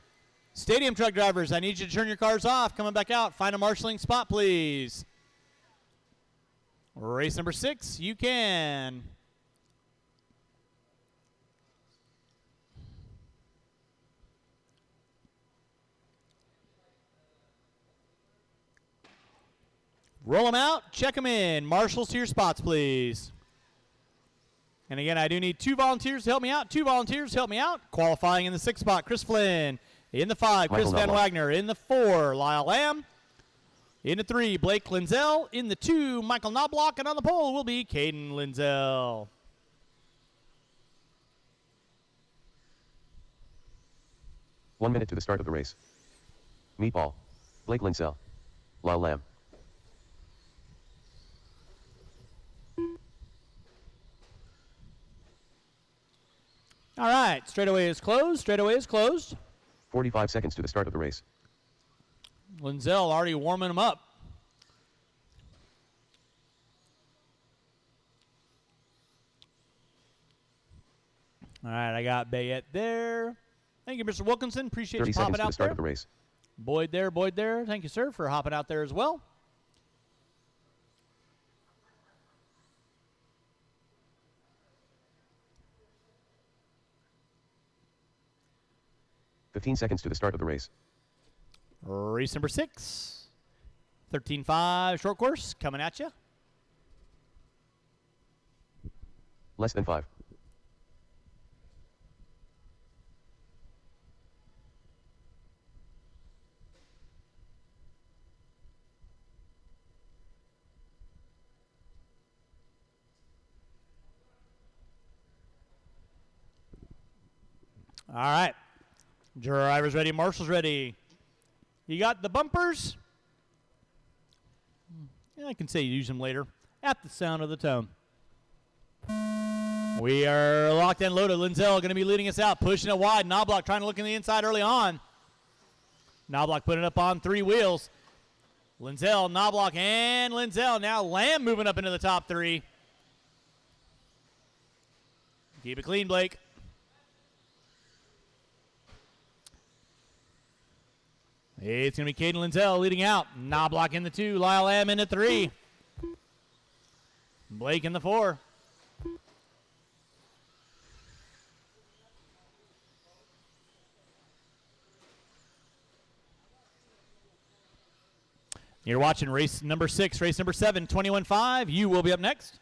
Stadium truck drivers, I need you to turn your cars off. Coming back out. Find a marshalling spot, please. Race number 6, you can. Roll them out, check them in. Marshals to your spots, please. And again, I do need 2 volunteers to help me out. 2 volunteers to help me out. Qualifying in the 6th spot, Chris Flynn. In the 5, Chris Michael Van Knobloch. Wagner. In the 4, Lyle Lamb. In the 3, Blake Linzel. In the 2, Michael Knobloch. And on the pole will be Caden Linzel. One minute to the start of the race. Meatball. Blake Linsell. Lyle Lamb. All right, straightaway is closed. Straightaway is closed. 45 seconds to the start of the race. Linzel already warming him up. All right, I got Bayette there. Thank you, Mr. Wilkinson. Appreciate 30 you seconds popping to the out start there. of the race. Boyd there. Thank you, sir, for hopping out there as well. Fifteen seconds to the start of the race. Race number 6. 13.5 short course coming at you. Less than 5. All right. Driver's ready. Marshal's ready. You got the bumpers. Yeah, I can say use them later at the sound of the tone. We are locked and loaded. Linzel going to be leading us out, pushing it wide. Knobloch trying to look in the inside early on. Knobloch putting it up on 3 wheels. Linzel, Knobloch, and Linzel. Now Lamb moving up into the top 3. Keep it clean, Blake. It's going to be Caden Linzel leading out. Knobloch in the 2. Lyle Lamb in the 3. Blake in the 4. You're watching race number 6, race number 7, 21.5. You will be up next.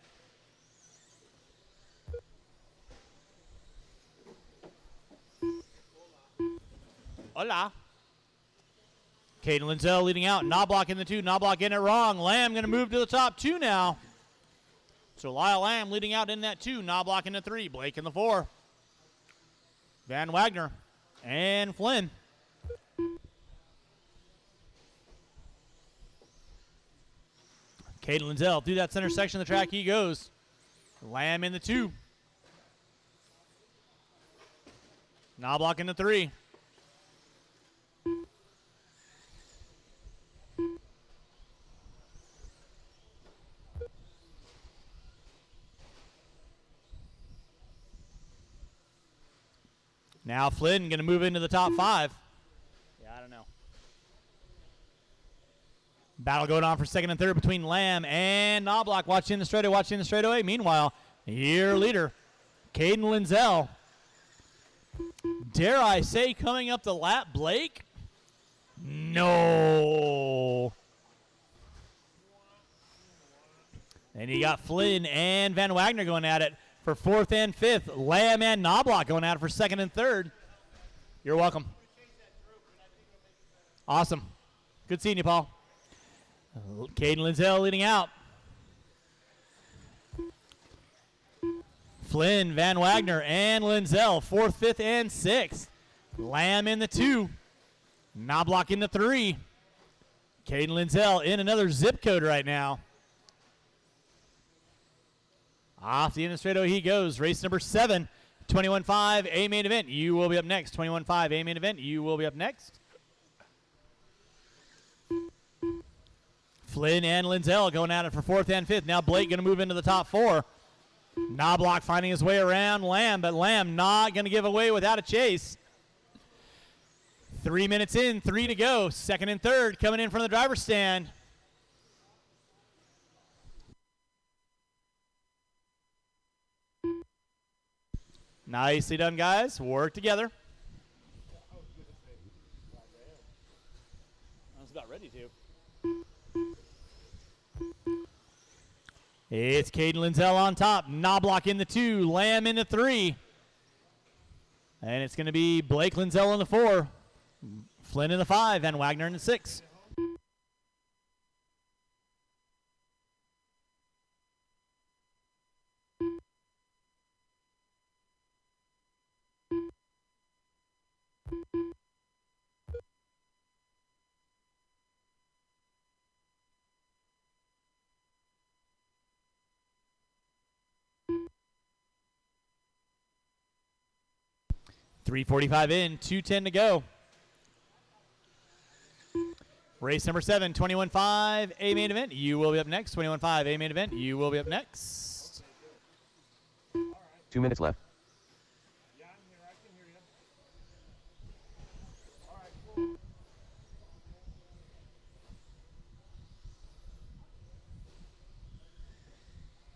Hola. Caden Linzel leading out. Knobloch in the 2. Knobloch getting it wrong. Lamb going to move to the top 2 now. So Lyle Lamb leading out in that 2. Knobloch in the 3. Blake in the 4. Van Wagner and Flynn. Caden Linzel through that center section of the track he goes. Lamb in the 2. Knobloch in the 3. Now Flynn going to move into the top 5. Yeah, I don't know. Battle going on for second and third between Lamb and Knobloch. Watching the straightaway. Meanwhile, your leader, Caden Linzel. Dare I say coming up the lap, Blake? No. And you got Flynn and Van Wagner going at it for 4th and 5th. Lamb and Knobloch going at it for 2nd and 3rd. You're welcome. Awesome. Good seeing you, Paul. Caden Linzel leading out. Flynn, Van Wagner, and Linzel, 4th, 5th, and 6th. Lamb in the 2. Knobloch in the 3. Caden Linzel in another zip code right now. Off the end of straightaway he goes. Race number 7, 21.5, A main event. You will be up next. 21.5, A main event. You will be up next. Flynn and Linzel going at it for 4th and 5th. Now Blake going to move into the top 4. Knobloch finding his way around Lamb, but Lamb not going to give away without a chase. 3 minutes in, 3 to go. 2nd and 3rd coming in from the driver's stand. Nicely done, guys. Work together. I was about ready to. It's Caden Linzel on top. Knobloch in the 2. Lamb in the 3. And it's going to be Blake Linzel in the 4. Flynn in the 5. And Wagner in the 6. 3:45 in, 2:10 to go. Race number 7, 21.5 A main event. You will be up next. 21.5 A main event. You will be up next. 2 minutes left. Yeah, I'm here. I can hear you. All right, cool.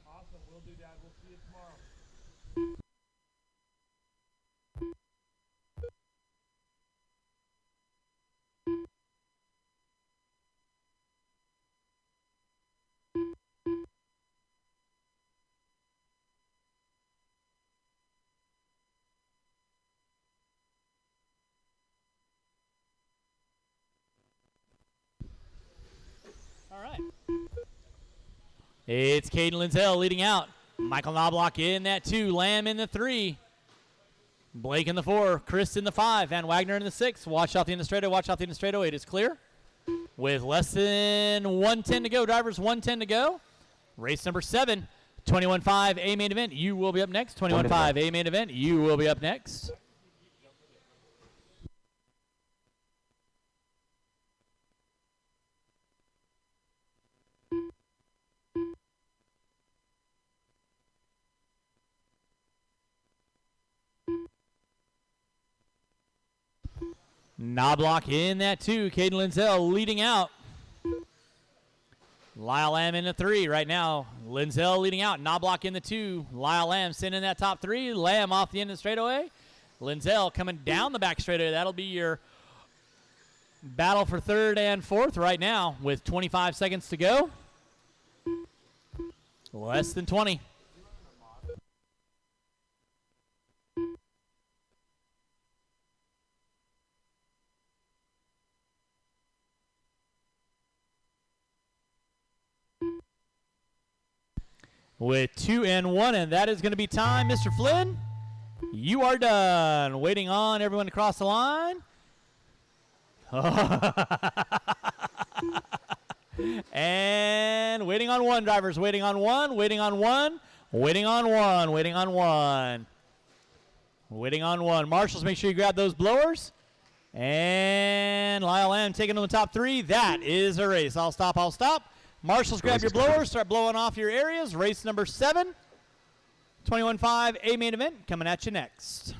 Awesome. We'll do that. We'll see you tomorrow. All right. It's Caden Lindsell leading out. Michael Knobloch in that 2. Lamb in the 3. Blake in the 4. Chris in the 5. Van Wagner in the 6. Watch out the end of straightaway. Watch out the end of straightaway. It is clear. With less than 1:10 to go. Drivers, 1:10 to go. Race number 7. 21.5 A main event. You will be up next. 21.5 A main event. You will be up next. Knobloch in that 2. Caden Lindsell leading out. Lyle Lamb in the 3 right now. Lindsell leading out. Knobloch in the 2. Lyle Lamb sitting in that top 3. Lamb off the end of the straightaway. Lindsell coming down the back straightaway. That'll be your battle for 3rd and 4th right now with 25 seconds to go. Less than 20. With 2 and 1, and that is going to be time. Mr. Flynn, you are done. Waiting on everyone to cross the line. And waiting on 1, drivers. Waiting on 1, waiting on 1, waiting on 1, waiting on 1. Waiting on 1. Marshals, make sure you grab those blowers. And Lyle Lamb taking on the top 3. That is a race. I'll stop, I'll stop. Marshals, grab your blowers. Start blowing off your areas. Race number 7. 21.5 A main event coming at you next.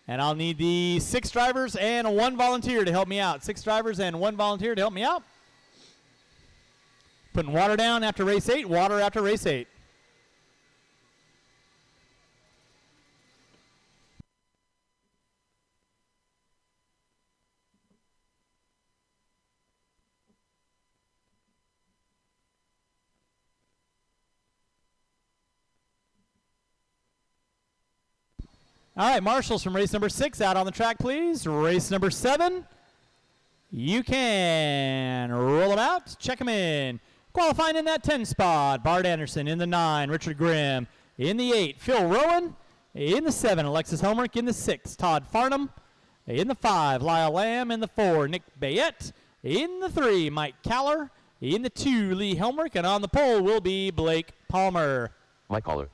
And I'll need the 6 drivers and 1 volunteer to help me out. 6 drivers and 1 volunteer to help me out. Putting water down after race 8. Water after race 8. All right, marshals from race number 6 out on the track, please. Race number 7. You can roll them out, check them in. Qualifying in that 10 spot, Bart Anderson in the 9, Richard Grimm in the 8, Phil Rowan in the 7, Alexis Helmerich in the 6, Todd Farnham in the 5, Lyle Lamb in the 4, Nick Bayette in the 3, Mike Caller in the 2, Lee Helmerich, and on the pole will be Blake Palmer. Mike Caller.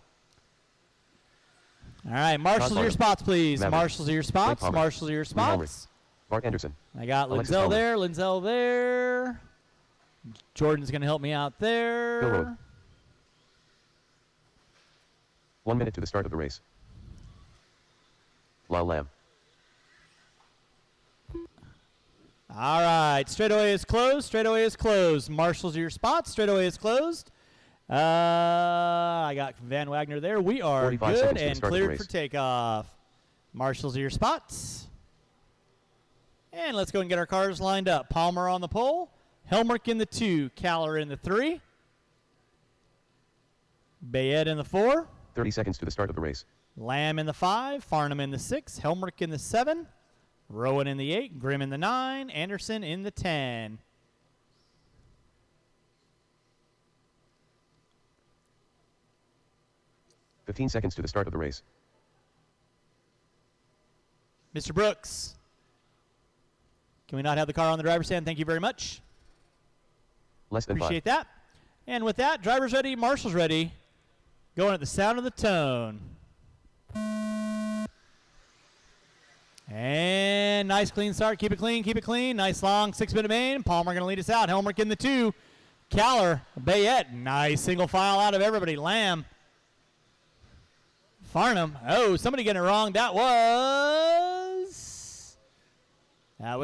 All right, marshals of your spots, please. Maverick. Marshals of your spots. Marshals of your spots. Bart Anderson. I got Alexis Lindsell Helmer. there. Lindsell there. Jordan's going to help me out Phil there. Rowan. 1 minute to the start of the race. Lyle Lamb. All right, straightaway is closed. Straightaway is closed. Marshals of your spots. Straightaway is closed. I got Van Wagner there. We are 45 good seconds to the and start of the cleared for race. takeoff. Marshals of your spots. And let's go and get our cars lined up. Palmer on the pole. Helmerich in the 2. Caller in the 3. Bayette in the 4. 30 seconds to the start of the race. Lamb in the 5. Farnham in the 6. Helmerich in the 7. Rowan in the 8. Grimm in the 9. Anderson in the 10. $15 seconds to the start of the race. Mr. Brooks, can we not have the car on the driver's stand? Thank you very much. Less than 5. Appreciate that. And with that, drivers ready, marshals ready. Going at the sound of the tone. And nice clean start. Keep it clean, keep it clean. Nice long 6-minute main. Palmer going to lead us out. Helmrich in the 2. Caller, Bayette. Nice single file out of everybody. Lamb. Farnham. Oh, somebody getting it wrong. That was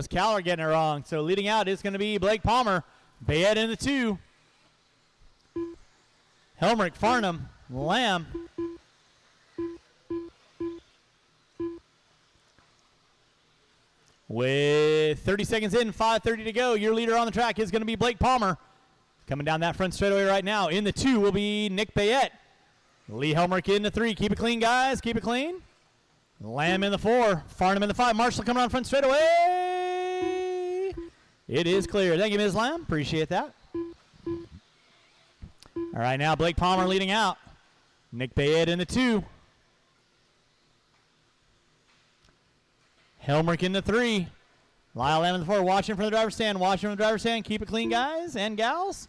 Caller getting it wrong. So leading out is going to be Blake Palmer. Bayette in the 2. Helmrich, Farnham, Lamb. With 30 seconds in, 5:30 to go, your leader on the track is going to be Blake Palmer. Coming down that front straightaway right now. In the 2 will be Nick Bayette. Lee Helmrich in the 3. Keep it clean, guys. Keep it clean. Lamb in the 4. Farnham in the 5. Marshall coming on front straightaway. It is clear. Thank you, Ms. Lamb. Appreciate that. All right, now Blake Palmer leading out. Nick Bayette in the 2. Helmrich in the 3. Lyle Lamb in the 4. Watching from the driver's stand. Watching from the driver's stand. Keep it clean, guys and gals.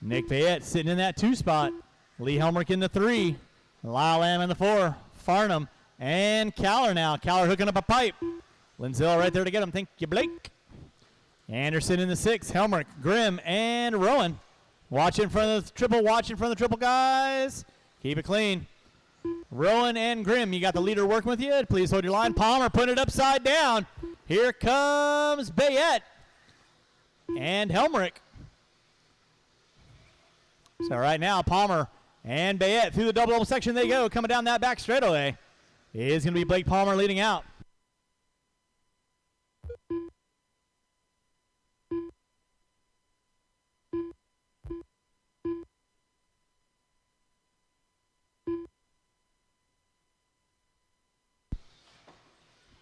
Nick Bayette sitting in that 2 spot. Lee Helmrich in the 3. Lyle Lamb in the 4. Farnham and Caller now. Caller hooking up a pipe. Linzell right there to get him. Thank you, Blake. Anderson in the 6. Helmrich, Grimm, and Rowan. Watch in front of the triple. Watch in front of the triple, guys. Keep it clean. Rowan and Grimm, you got the leader working with you. Please hold your line. Palmer putting it upside down. Here comes Bayette and Helmrich. So right now, Palmer and Bayette through the double section they go. Coming down that back straightaway is going to be Blake Palmer leading out.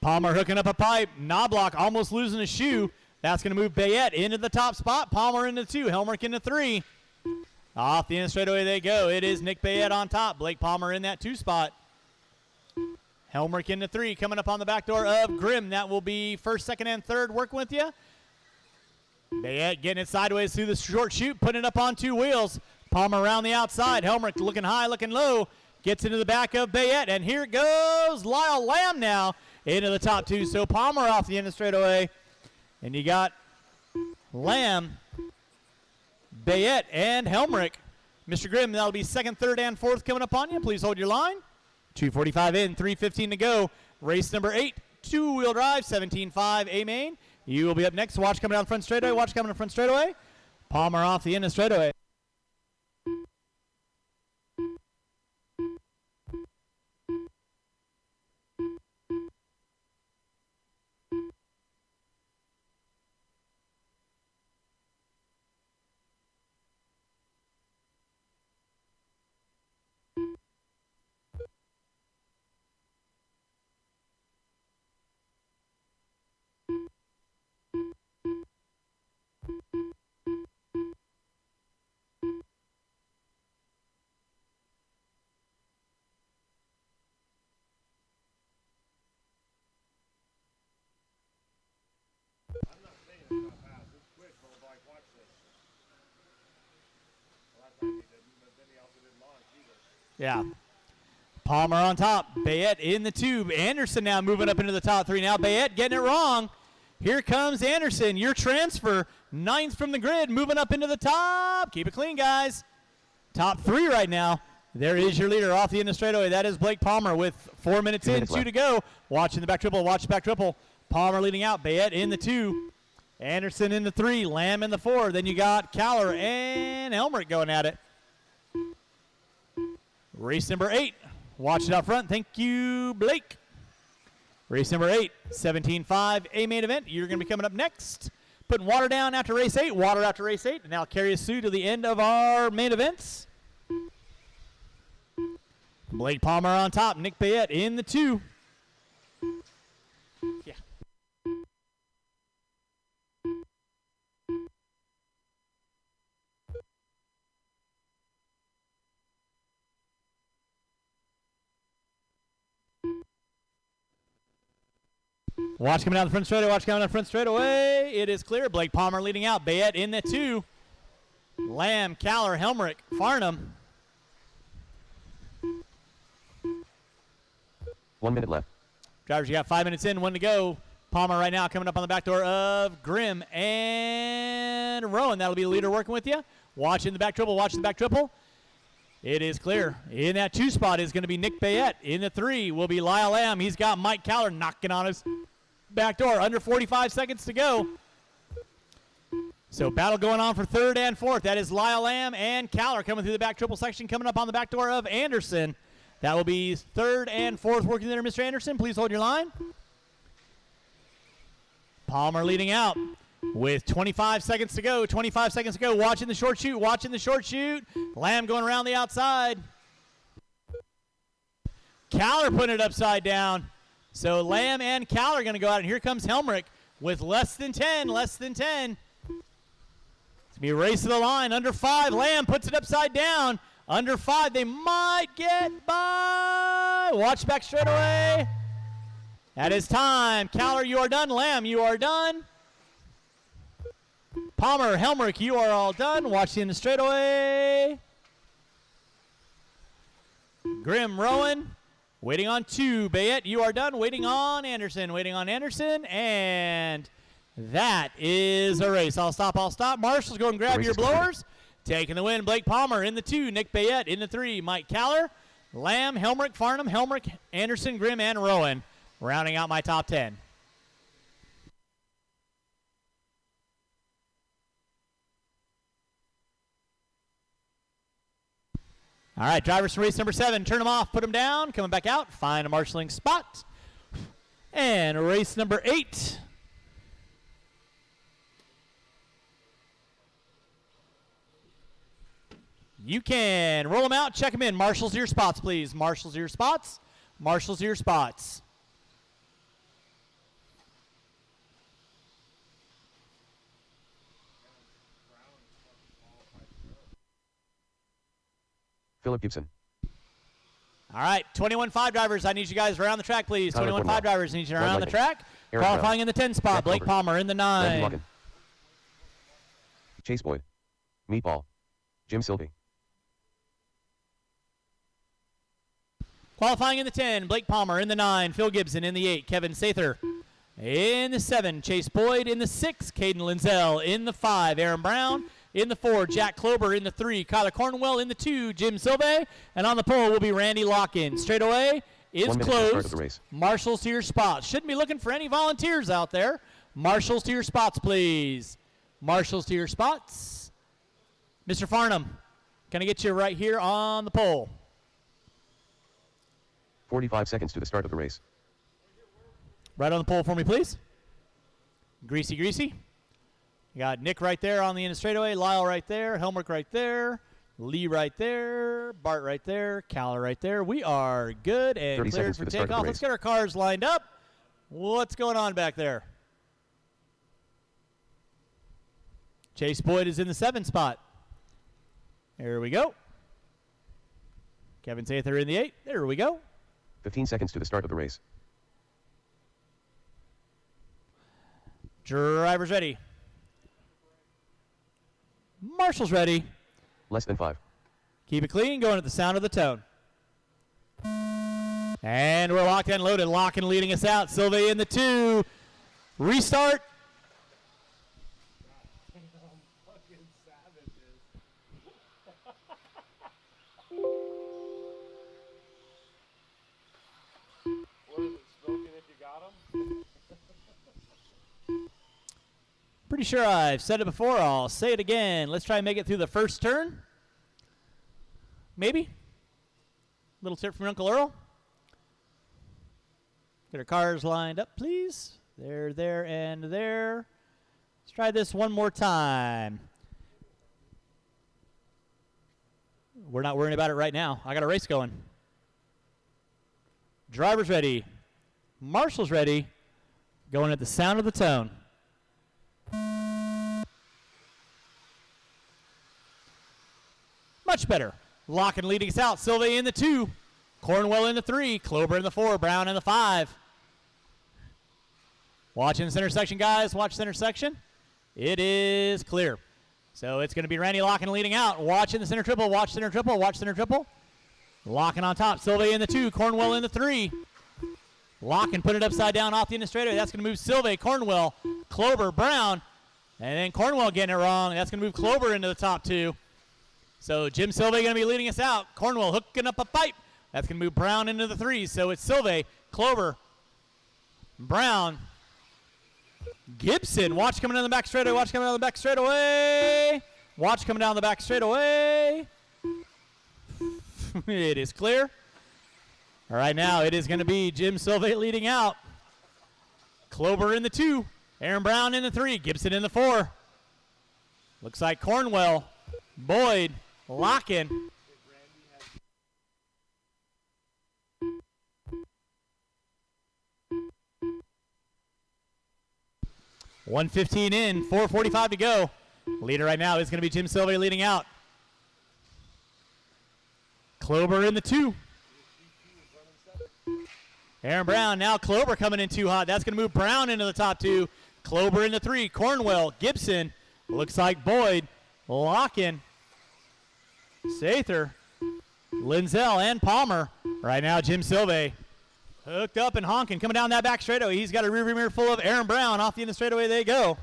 Palmer hooking up a pipe. Knobloch almost losing a shoe. That's going to move Bayette into the top spot. Palmer into 2. Helmrich into 3. Off the end straightaway they go. It is Nick Bayette on top. Blake Palmer in that 2 spot. Helmrich into 3. Coming up on the back door of Grimm. That will be first, second, and third working with you. Bayette getting it sideways through the short chute. Putting it up on 2 wheels. Palmer around the outside. Helmrich looking high, looking low. Gets into the back of Bayette. And here goes Lyle Lamb now into the top 2. So Palmer off the end of straightaway. And you got Lamb, Bayette, and Helmrich. Mr. Grimm, that'll be second, third, and fourth coming up on you. Please hold your line. 2:45 in, 3:15 to go. Race number 8, 2-wheel drive, 17.5 A main. You will be up next. Watch coming down front straightaway. Watch coming down front straightaway. Palmer off the end of straightaway. Yeah. Palmer on top. Bayette in the 2. Anderson now moving up into the top 3 now. Bayette getting it wrong. Here comes Anderson. Your transfer. 9th from the grid. Moving up into the top. Keep it clean, guys. Top 3 right now. There is your leader off the end of straightaway. That is Blake Palmer with 4 minutes 2 in, minutes 2 to go. Watching the back triple. Watch the back triple. Palmer leading out. Bayette in the 2. Anderson in the 3. Lamb in the 4. Then you got Caller and Helmrich going at it. Race number 8. Watch it out front. Thank you, Blake. Race number 8, 17.5 A main event. You're going to be coming up next. Putting water down after race 8. Water after race 8. And now carry us through to the end of our main events. Blake Palmer on top. Nick Bayette in the 2. Yeah. Watch coming down the front straightaway. Watch coming down the front straightaway. It is clear. Blake Palmer leading out. Bayette in the 2. Lamb, Caller, Helmrich, Farnham. 1 minute left. Drivers, you got 5 minutes in, 1 to go. Palmer right now coming up on the back door of Grimm and Rowan. That'll be the leader working with you. Watching the back triple, watching the back triple. It is clear. In that 2 spot is going to be Nick Bayette. In the 3 will be Lyle Lamb. He's got Mike Caller knocking on his back door. Under 45 seconds to go. So battle going on for 3rd and 4th. That is Lyle Lamb and Caller coming through the back triple section, coming up on the back door of Anderson. That will be 3rd and 4th working there, Mr. Anderson. Please hold your line. Palmer leading out with 25 seconds to go. 25 seconds to go. Watching the short shoot. Watching the short shoot. Lamb going around the outside. Caller putting it upside down. So Lamb and Caller are going to go out. And here comes Helmrich with less than 10. Less than 10. It's going to be a race to the line. Under 5. Lamb puts it upside down. Under 5. They might get by. Watch back straight away. That is time. Caller, you are done. Lamb, you are done. Palmer, Helmrich, you are all done. Watch the straightaway. Grimm, Rowan. Waiting on 2. Bayette, you are done. Waiting on Anderson. Waiting on Anderson. And that is a race. I'll stop. Marshall's go and grab your blowers. Taking the win, Blake Palmer in the 2. Nick Bayette in the 3. Mike Caller, Lamb, Helmrich, Farnham, Helmrich, Anderson, Grimm, and Rowan. Rounding out my top 10. All right, drivers from race number 7, turn them off, put them down, coming back out, find a marshalling spot. And race number 8. You can roll them out, check them in. Marshals to your spots, please. Marshals to your spots. Marshals to your spots. Philip Gibson. All right, 21.5 drivers, I need you guys around the track, please. Tyler 21.5 Cornwell. drivers, I need you Red around the Lightning. track. Aaron Qualifying Brown. in the 10 spot, Jack Blake Clover. Palmer in the Randy 9. Logan. Chase Boyd. Meatball. Jim Sylvie. Qualifying in the 10, Blake Palmer in the 9. Phil Gibson in the 8. Kevin Sather in the 7. Chase Boyd in the 6. Caden Linzel in the 5. Aaron Brown in the 4. Jack Klober in the 3. Kyler Cornwell in the 2. Jim Sylvie. And on the pole will be Randy Locken. Straight away is 1 minute to the start of closed. the race. Marshals to your spots. Shouldn't be looking for any volunteers out there. Marshals to your spots, please. Marshals to your spots. Mr. Farnham, can I get you right here on the pole? 45 seconds to the start of the race. Right on the pole for me, please. Greasy. You got Nick right there on the end of straightaway. Lyle right there. Helmrich right there. Lee right there. Bart right there. Caller right there. We are good and 30 cleared seconds for to the start of the takeoff. Let's race. get our cars lined up. What's going on back there? Chase Boyd is in the 7 spot. There we go. Kevin Sather in the 8. There we go. 15 seconds to the start of the race. Drivers ready. Marshall's ready. Less than 5. Keep it clean, going at the sound of the tone. And we're locked and loaded. Locken leading us out. Sylvie in the 2. Restart. What is it, smoking if you got 'em? Pretty sure I've said it before. I'll say it again. Let's try and make it through the first turn. Maybe. Little tip from Uncle Earl. Get our cars lined up, please. There, and there. Let's try this one more time. We're not worrying about it right now. I got a race going. Drivers ready. Marshall's ready. Going at the sound of the tone. Much better. Locken leading us out. Sylvie in the 2. Cornwell in the 3. Klober in the 4. Brown in the 5. Watching this intersection, guys. Watch this intersection. It is clear. So it's going to be Randy Locken leading out. Watching the center triple. Watch center triple. Watch center triple. Locken on top. Sylvie in the 2. Cornwell in the 3. Lock and put it upside down off the end of straightaway. That's going to move Silve, Cornwell, Clover, Brown. And then Cornwell getting it wrong. That's going to move Clover into the top 2. So Jim Silve going to be leading us out. Cornwell hooking up a pipe. That's going to move Brown into the 3s. So it's Silve, Clover, Brown, Gibson. Watch coming down the back straightaway. Watch coming down the back straightaway. Watch coming down the back straightaway. It is clear. All right, now it is going to be Jim Silve leading out. Clover in the 2. Aaron Brown in the 3. Gibson in the 4. Looks like Cornwell, Boyd, Locken. 1:15 in, 4:45 to go. Leader right now is going to be Jim Silve leading out. Clover in the 2. Aaron Brown, now Clover coming in too hot. That's going to move Brown into the top 2. Clover in the 3. Cornwell, Gibson. Looks like Boyd, Locken, Sather, Linzel, and Palmer. Right now, Jim Silve hooked up and honking. Coming down that back straightaway. He's got a rearview mirror full of Aaron Brown. Off the end of the straightaway they go.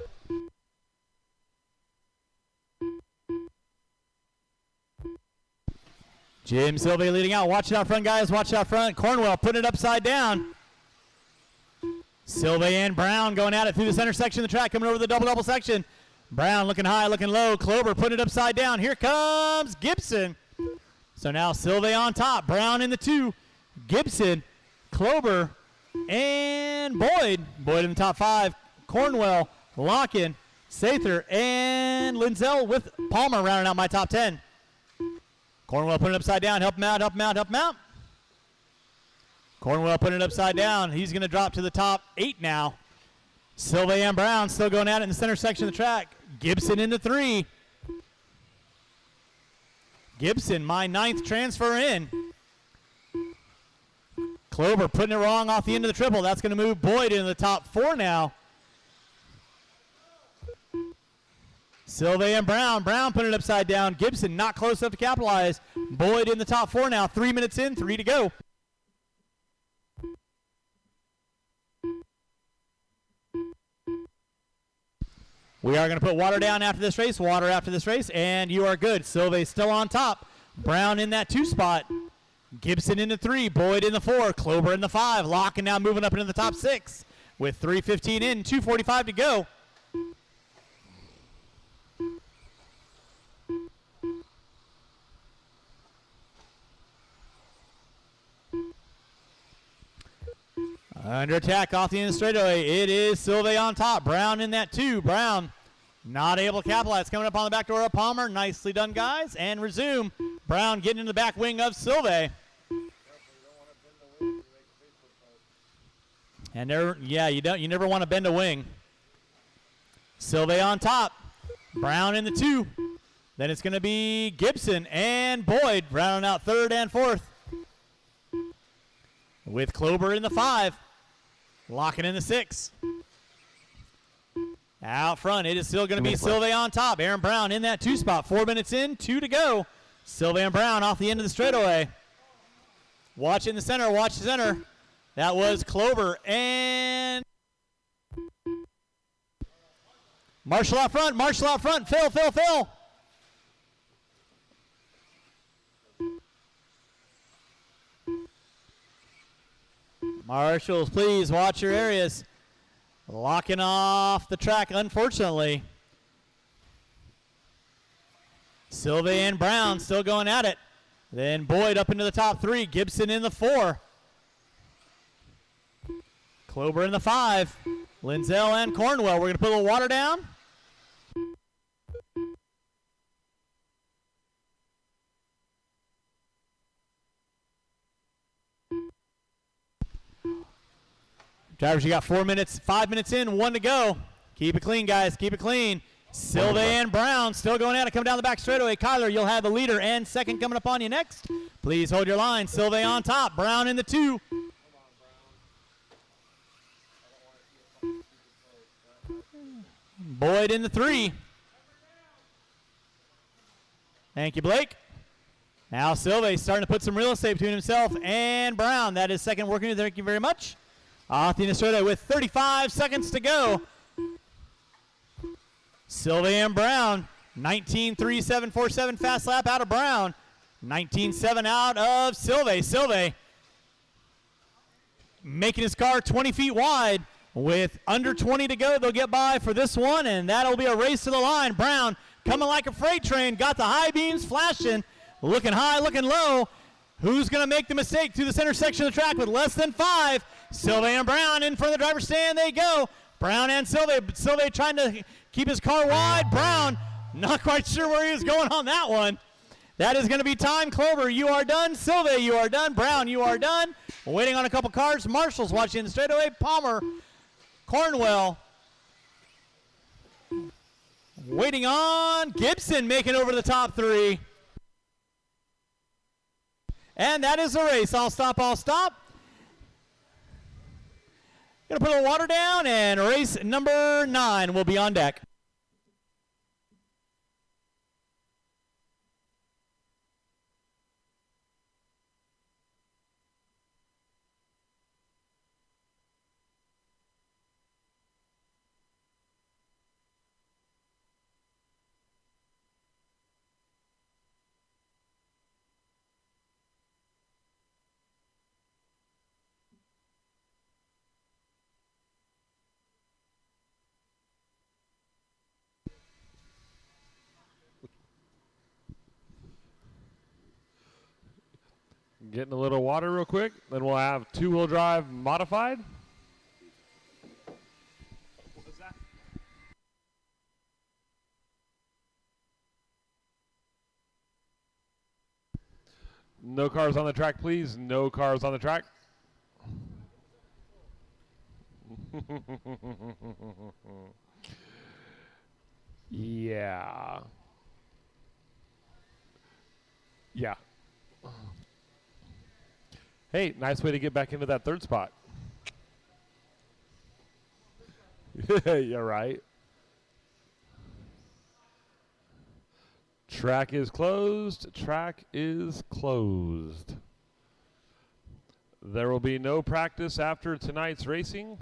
Jim Silve leading out. Watch it out front, guys. Watch it out front. Cornwell putting it upside down. Silve and Brown going at it through the center section of the track. Coming over the double-double section. Brown looking high, looking low. Clover putting it upside down. Here comes Gibson. So now Silve on top. Brown in the 2. Gibson, Clover, and Boyd. Boyd in the top 5. Cornwell, Locken, Sather, and Linzel with Palmer rounding out my top 10. Cornwell putting it upside down. Help him out, help him out, help him out. Cornwell putting it upside down. He's going to drop to the top 8 now. Silve and Brown still going at it in the center section of the track. Gibson into 3. Gibson, my 9th transfer in. Clover putting it wrong off the end of the triple. That's going to move Boyd into the top 4 now. Silve and Brown. Brown putting it upside down. Gibson not close enough to capitalize. Boyd in the top 4 now. 3 minutes in, 3 to go. We are going to put water down after this race, water after this race, and you are good. Silve still on top. Brown in that 2 spot. Gibson in the 3, Boyd in the 4, Clover in the 5. Locken now moving up into the top 6 with 3:15 in, 2:45 to go. Under attack off the end of the straightaway. It is Silve on top. Brown in that 2. Brown not able to capitalize. Coming up on the back door of Palmer. Nicely done, guys. And resume. Brown getting in the back wing of Silve. And there, yeah, you never want to bend a wing. Silve on top. Brown in the 2. Then it's going to be Gibson and Boyd rounding out 3rd and 4th. With Clover in the 5. Locking in the 6. Out front, it is still going to be Silve on top. Aaron Brown in that 2 spot. 4 minutes in, 2 to go. Silve and Brown off the end of the straightaway. Watch in the center, watch the center. That was Clover and Marshall out front, Marshall out front. Phil, Phil, Phil. Marshals, please watch your areas. Locking off the track, unfortunately. Silve and Brown still going at it. Then Boyd up into the top 3. Gibson in the 4. Clover in the 5. Linzel and Cornwell. We're going to put a little water down. Drivers, you got 4 minutes, 5 minutes in, 1 to go. Keep it clean, guys. Keep it clean. Silve and Brown still going at it. Coming down the back straightaway. Kyler, you'll have the leader and second coming up on you next. Please hold your line. Silve on top. Brown in the 2. Boyd in the 3. Thank you, Blake. Now Silve starting to put some real estate between himself and Brown. That is second working. Thank you very much. Off the Minnesota with 35 seconds to go. Sylvain Brown, 19.3747 fast lap out of Brown. 19.7 out of Sylvain. Sylvain making his car 20 feet wide. With under 20 to go, they'll get by for this one, and that'll be a race to the line. Brown coming like a freight train, got the high beams flashing, looking high, looking low. Who's going to make the mistake through the center section of the track with less than 5? Sylvain Brown in front of the driver's stand. They go. Brown and Sylvain. Sylvain trying to keep his car wide. Brown not quite sure where he was going on that one. That is going to be time. Clover, you are done. Sylvain, you are done. Brown, you are done. Waiting on a couple cars. Marshall's watching the straightaway. Palmer, Cornwell. Waiting on Gibson making over the top 3. And that is the race. I'll stop. Gonna put a little water down, and race number 9 will be on deck. Getting a little water real quick, then we'll have two-wheel drive modified. No cars on the track, please. No cars on the track. Yeah. Yeah. Hey, nice way to get back into that third spot. You're right. Track is closed. Track is closed. There will be no practice after tonight's racing.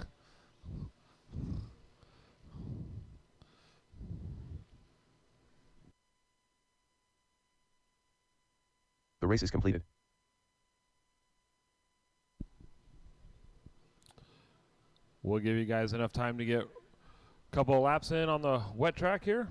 The race is completed. We'll give you guys enough time to get a couple of laps in on the wet track here.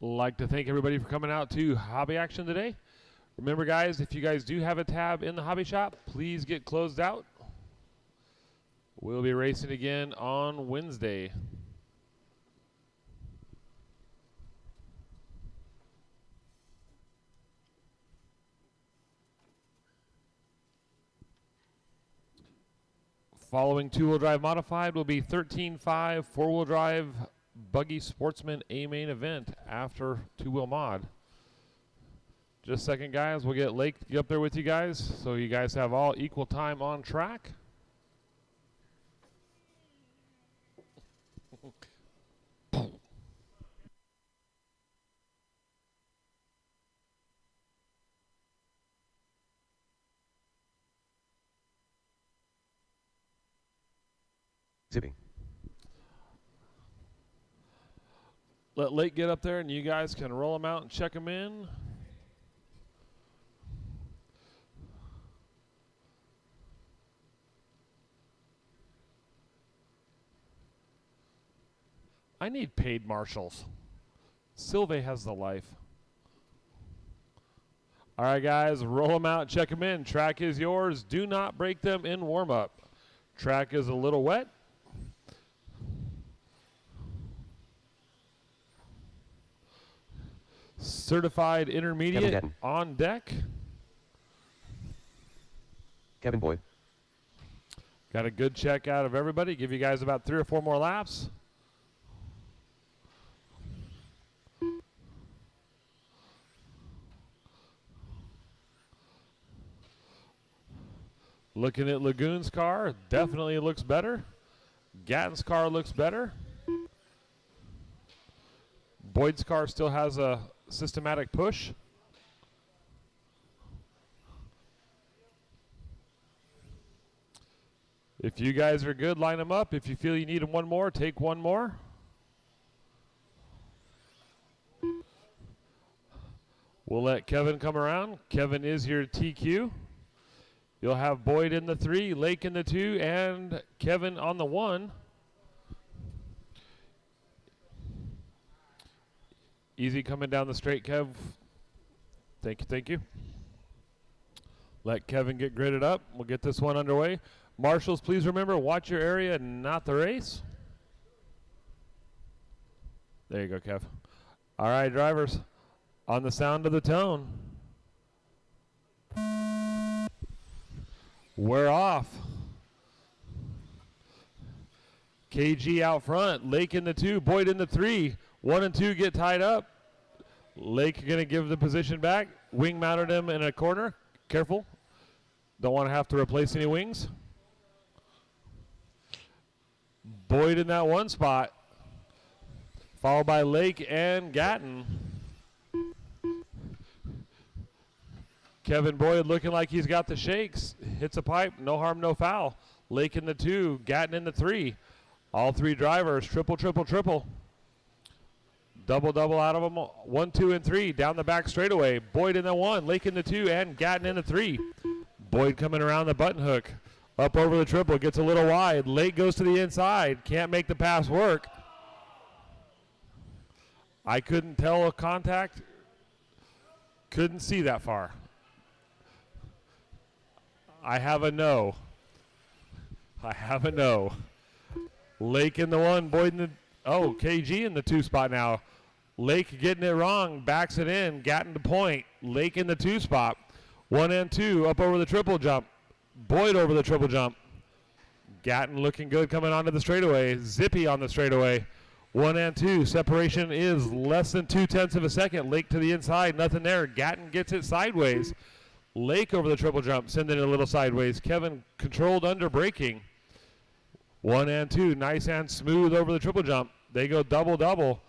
Like to thank everybody for coming out to Hobby Action today. Remember, guys, if you guys do have a tab in the hobby shop, please get closed out. We'll be racing again on Wednesday. Following two-wheel drive modified will be 13.5 four-wheel drive Buggy Sportsman A main event after two-wheel mod. Just a second, guys. We'll get Lake to get up there with you guys so you guys have all equal time on track. Zipping. Let Lake get up there and you guys can roll them out and check them in. I need paid marshals. Sylvain has the life. All right, guys, roll them out, check them in. Track is yours. Do not break them in warm-up. Track is a little wet. Certified intermediate on deck. Kevin Boyd. Got a good check out of everybody. Give you guys about 3 or 4 more laps. Looking at Lagoon's car, definitely looks better. Gatton's car looks better. Boyd's car still has a systematic push. If you guys are good, line them up. If you feel you need one more, take one more. We'll let Kevin come around. Kevin is your TQ. You'll have Boyd in the 3, Lake in the 2, and Kevin on the 1. Easy coming down the straight, Kev. Thank you, thank you. Let Kevin get gridded up. We'll get this one underway. Marshals, please remember, watch your area, not the race. There you go, Kev. All right, drivers, on the sound of the tone. We're off. KG out front, Lake in the 2, Boyd in the 3. 1 and 2 get tied up. Lake going to give the position back. Wing mounted him in a corner. Careful. Don't want to have to replace any wings. Boyd in that 1 spot. Followed by Lake and Gatton. Kevin Boyd looking like he's got the shakes. Hits a pipe. No harm, no foul. Lake in the 2. Gatton in the 3. All 3 drivers. Triple, triple, triple. Double, double out of them. 1, 2, and 3. Down the back straightaway. Boyd in the 1. Lake in the 2. And Gatton in the 3. Boyd coming around the button hook. Up over the triple. Gets a little wide. Lake goes to the inside. Can't make the pass work. I couldn't tell a contact. Couldn't see that far. I have a no. I have a no. Lake in the 1. Boyd in the... Oh, KG in the 2 spot now. Lake getting it wrong. Backs it in. Gatton to point. Lake in the 2 spot. 1 and 2. Up over the triple jump. Boyd over the triple jump. Gatton looking good coming onto the straightaway. Zippy on the straightaway. 1 and 2. Separation is less than 0.2 of a second. Lake to the inside. Nothing there. Gatton gets it sideways. Lake over the triple jump. Sending it a little sideways. Kevin controlled under braking. 1 and 2. Nice and smooth over the triple jump. They go double, double.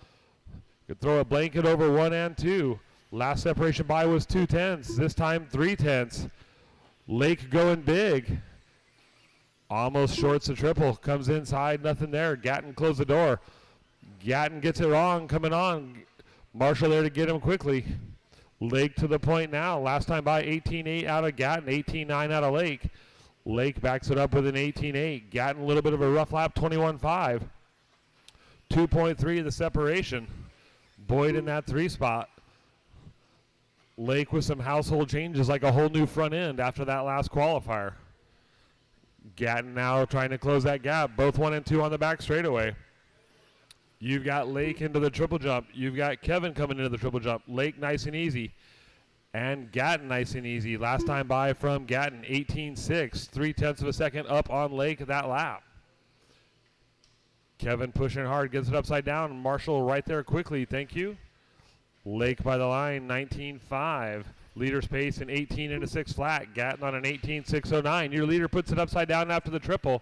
Could throw a blanket over 1 and 2. Last separation by was 0.2. This time 0.3. Lake going big. Almost shorts the triple. Comes inside. Nothing there. Gatton closed the door. Gatton gets it wrong. Coming on. Marshall there to get him quickly. Lake to the point now. Last time by 18.8 out of Gatton. 18.9 out of Lake. Lake backs it up with an 18.8. Gatton a little bit of a rough lap. 21.5. 2.3 of the separation. Boyd in that 3 spot. Lake with some household changes like a whole new front end after that last qualifier. Gatton now trying to close that gap. Both 1 and 2 on the back straightaway. You've got Lake into the triple jump. You've got Kevin coming into the triple jump. Lake nice and easy. And Gatton nice and easy. Last time by from Gatton, 18.6. 0.3 of a second up on Lake that lap. Kevin pushing hard, gets it upside down. Marshall right there quickly, thank you. Lake by the line, 19.5. Leader's pace an 18.6 flat. Gatton on an 18.609. Your leader puts it upside down after the triple.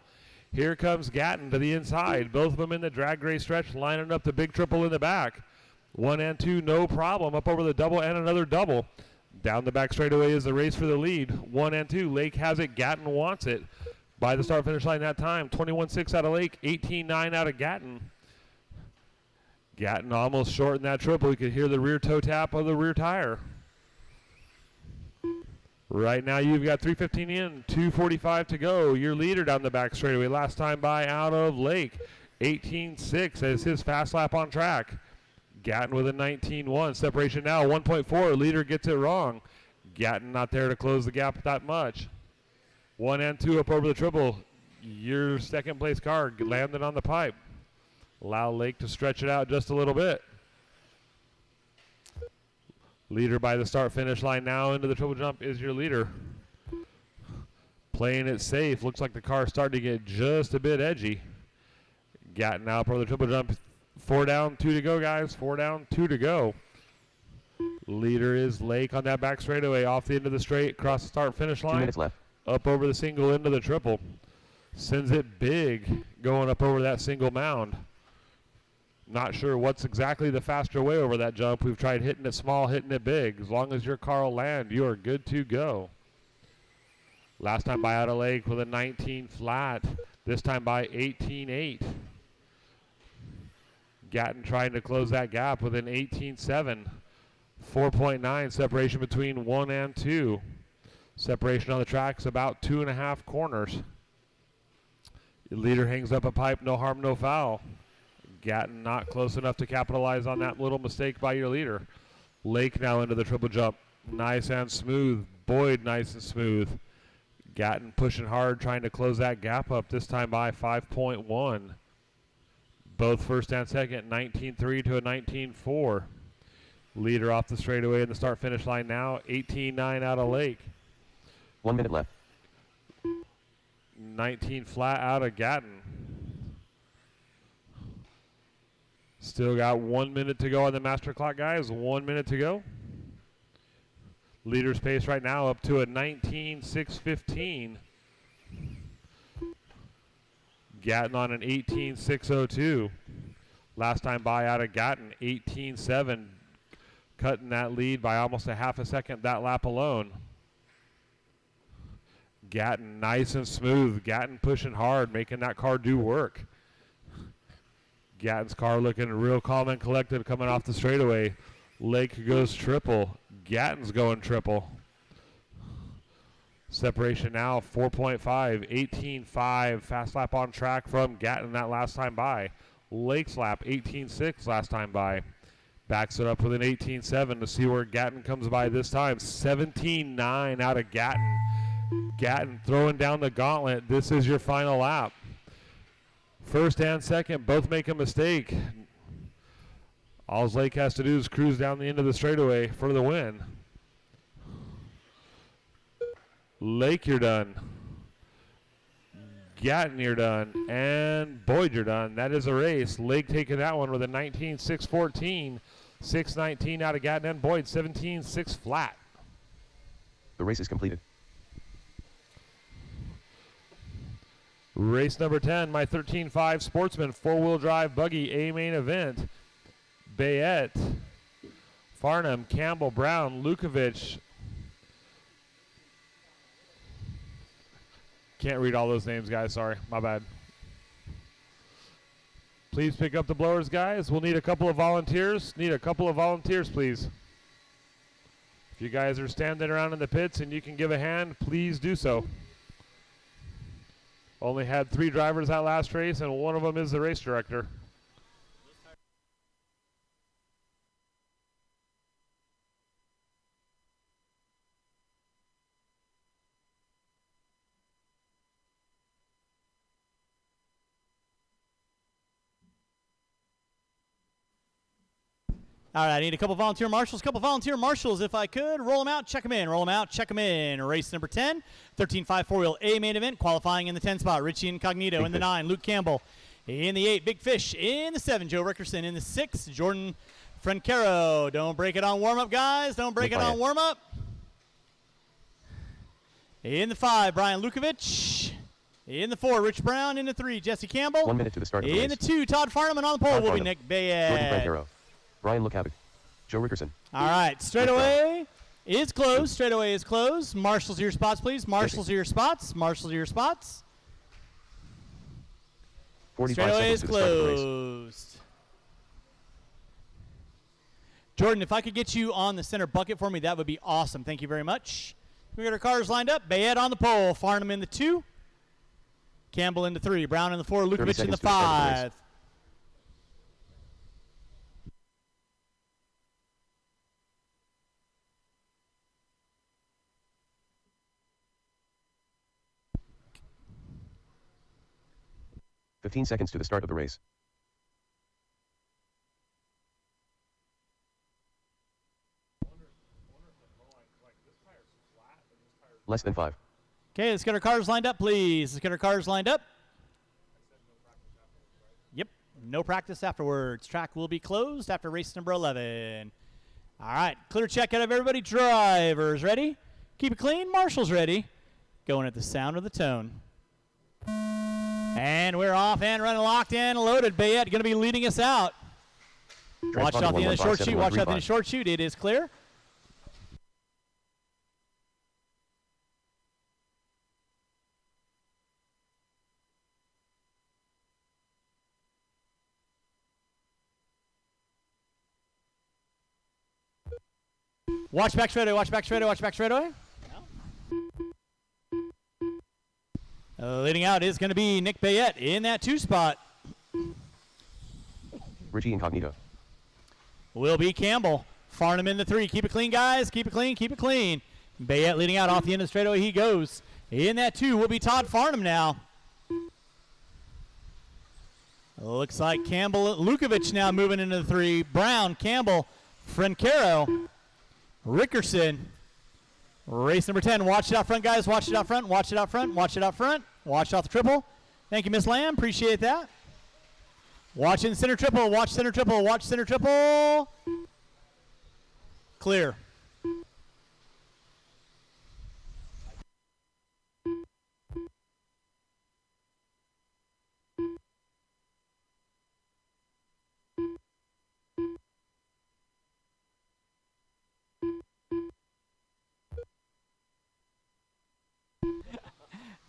Here comes Gatton to the inside. Both of them in the drag race stretch, lining up the big triple in the back. 1 and 2, no problem. Up over the double and another double. Down the back straightaway is the race for the lead. 1 and 2. Lake has it. Gatton wants it. By the start finish line that time, 21.6 out of Lake, 18.9 out of Gatton. Gatton almost shortened that triple. You could hear the rear toe tap of the rear tire. Right now you've got 3:15 in, 2:45 to go. Your leader down the back straightaway. Last time by out of Lake, 18.6 as his fast lap on track. Gatton with a 19.1. Separation now, 1.4. Leader gets it wrong. Gatton not there to close the gap that much. 1 and 2 up over the triple. Your second place car landed on the pipe. Allow Lake to stretch it out just a little bit. Leader by the start finish line now into the triple jump is your leader. Playing it safe. Looks like the car starting to get just a bit edgy. Gatton now up over the triple jump. 4 down, 2 to go, guys. 4 down, 2 to go. Leader is Lake on that back straightaway off the end of the straight, across the start finish line. 2 minutes left. up over the single into the triple. Sends it big going up over that single mound. Not sure what's exactly the faster way over that jump. We've tried hitting it small, hitting it big. As long as your car will land, you are good to go. Last time by out of Lake with a 19 flat. This time by 18.8. Gatton trying to close that gap with an 18.7. 4.9 separation between 1 and 2. Separation on the track is about 2.5 corners. Your leader hangs up a pipe, no harm, no foul. Gatton not close enough to capitalize on that little mistake by your leader. Lake now into the triple jump. Nice and smooth. Boyd nice and smooth. Gatton pushing hard, trying to close that gap up, this time by 5.1. Both first and second, 19.3 to a 19.4. Leader off the straightaway in the start-finish line now, 18.9 out of Lake. 1 minute left. 19 flat out of Gatton. Still got 1 minute to go on the master clock, guys. 1 minute to go. Leader's pace right now up to a 19.615. Gatton on an 18.602. Last time by out of Gatton, 18.7. Cutting that lead by almost a half a second that lap alone. Gatton nice and smooth. Gatton pushing hard, making that car do work. Gatton's car looking real calm and collected coming off the straightaway. Lake goes triple. Gatton's going triple. Separation now 4.5, 18.5. Fast lap on track from Gatton that last time by. Lake's lap 18.6 last time by. Backs it up with an 18.7 to see where Gatton comes by this time. 17.9 out of Gatton. Gatton throwing down the gauntlet. This is your final lap. First and second both make a mistake. All Lake has to do is cruise down the end of the straightaway for the win. Lake, you're done. Gatton, you're done. And Boyd, you're done. That is a race. Lake taking that one with a 19.614. 6.19 out of Gatton and Boyd. 17.6 flat. The race is completed. Race number 10, my 13.5 Sportsman 4-wheel drive buggy A main event. Bayette, Farnham, Campbell, Brown, Lukovic. Can't read all those names, guys. Sorry. My bad. Please pick up the blowers, guys. We'll need a couple of volunteers. Need a couple of volunteers, please. If you guys are standing around in the pits and you can give a hand, please do so. Only had 3 drivers that last race, and one of them is the race director. All right, I need a couple volunteer marshals, if I could. Roll them out, check them in, roll them out, check them in. Race number 10, 13.5 4-wheel A main event, qualifying in the 10 spot. Richie Incognito in the 9, Luke Campbell in the 8, Big Fish in the 7, Joe Rickerson in the 6, Jordan Francaro. Don't break it on warm-up, guys. Don't break it on warm-up. In the 5, Brian Lukovic. In the 4, Rich Brown. In the 3, Jesse Campbell. 1 minute to the start of the race. In the 2, Todd Farnham. And on the pole will be Nick Bayette. Jordan Francaro. Brian Lukovic. Joe Rickerson. All right, straightaway is closed. Straightaway is closed. Marshals, your spots, please. Marshals, your spots. Marshals, your spots. 45 Straightaway seconds is to the start of the race. closed. Jordan, if I could get you on the center bucket for me, that would be awesome. Thank you very much. We got our cars lined up. Bayette on the pole. Farnham in the 2. Campbell in the 3. Brown in the 4. Lukovic in the 5. $15 seconds to the start of the race. Less than 5. Okay, let's get our cars lined up, please. Let's get our cars lined up. Yep, no practice afterwards. Track will be closed after race number 11. All right, clear check out of everybody. Drivers ready. Keep it clean. Marshals ready. going at the sound of the tone. And we're off and running, locked and loaded. Bayette going to be leading us out. Watch out the end of the short shoot. Watch out the end of the short shoot. It is clear. Watch back straightaway, watch back straightaway, watch back straightaway. Leading out is going to be Nick Bayette in that 2 spot. Richie Incognito. Will be Campbell. Farnham in the 3. Keep it clean, guys. Keep it clean, keep it clean. Bayette leading out off the end of the straightaway. He goes. In that 2 will be Todd Farnham now. Looks like Campbell, Lukovic now moving into the 3. Brown, Campbell, Francaro, Rickerson. Race number 10. Watch it out front, guys. Watch it out front. Watch it out front. Watch it out front. Watch out the triple. Thank you, Miss Lamb. Appreciate that. Watch in center triple. Watch center triple. Watch center triple. Clear.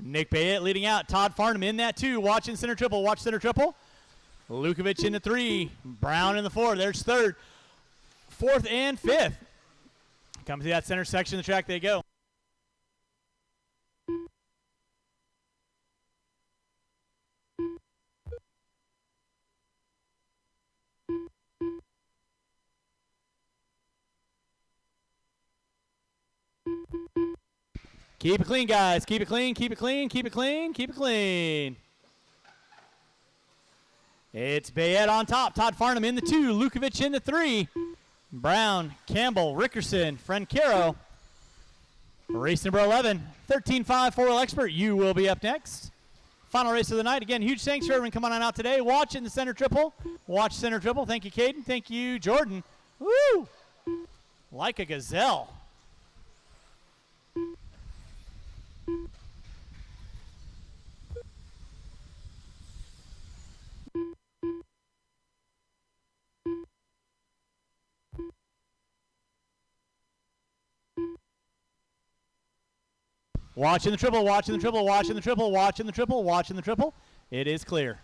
Nick Bayette leading out. Todd Farnham in that 2. Watching center triple. Watch center triple. Lukovic in the 3. Brown in the 4. There's 3rd. 4th and 5th. Come to that center section of the track they go. Keep it clean, guys. Keep it clean, keep it clean, keep it clean, keep it clean. It's Bayette on top. Todd Farnham in the 2. Lukovic in the 3. Brown, Campbell, Rickerson, Francaro. Race number 11. 13.5 4-wheel expert. You will be up next. Final race of the night. Again, huge thanks for everyone coming on out today. Watch in the center triple. Watch center triple. Thank you, Caden. Thank you, Jordan. Woo! Like a gazelle. Watching the triple, watching the triple, watching the triple, watching the triple, watching the triple. It is clear.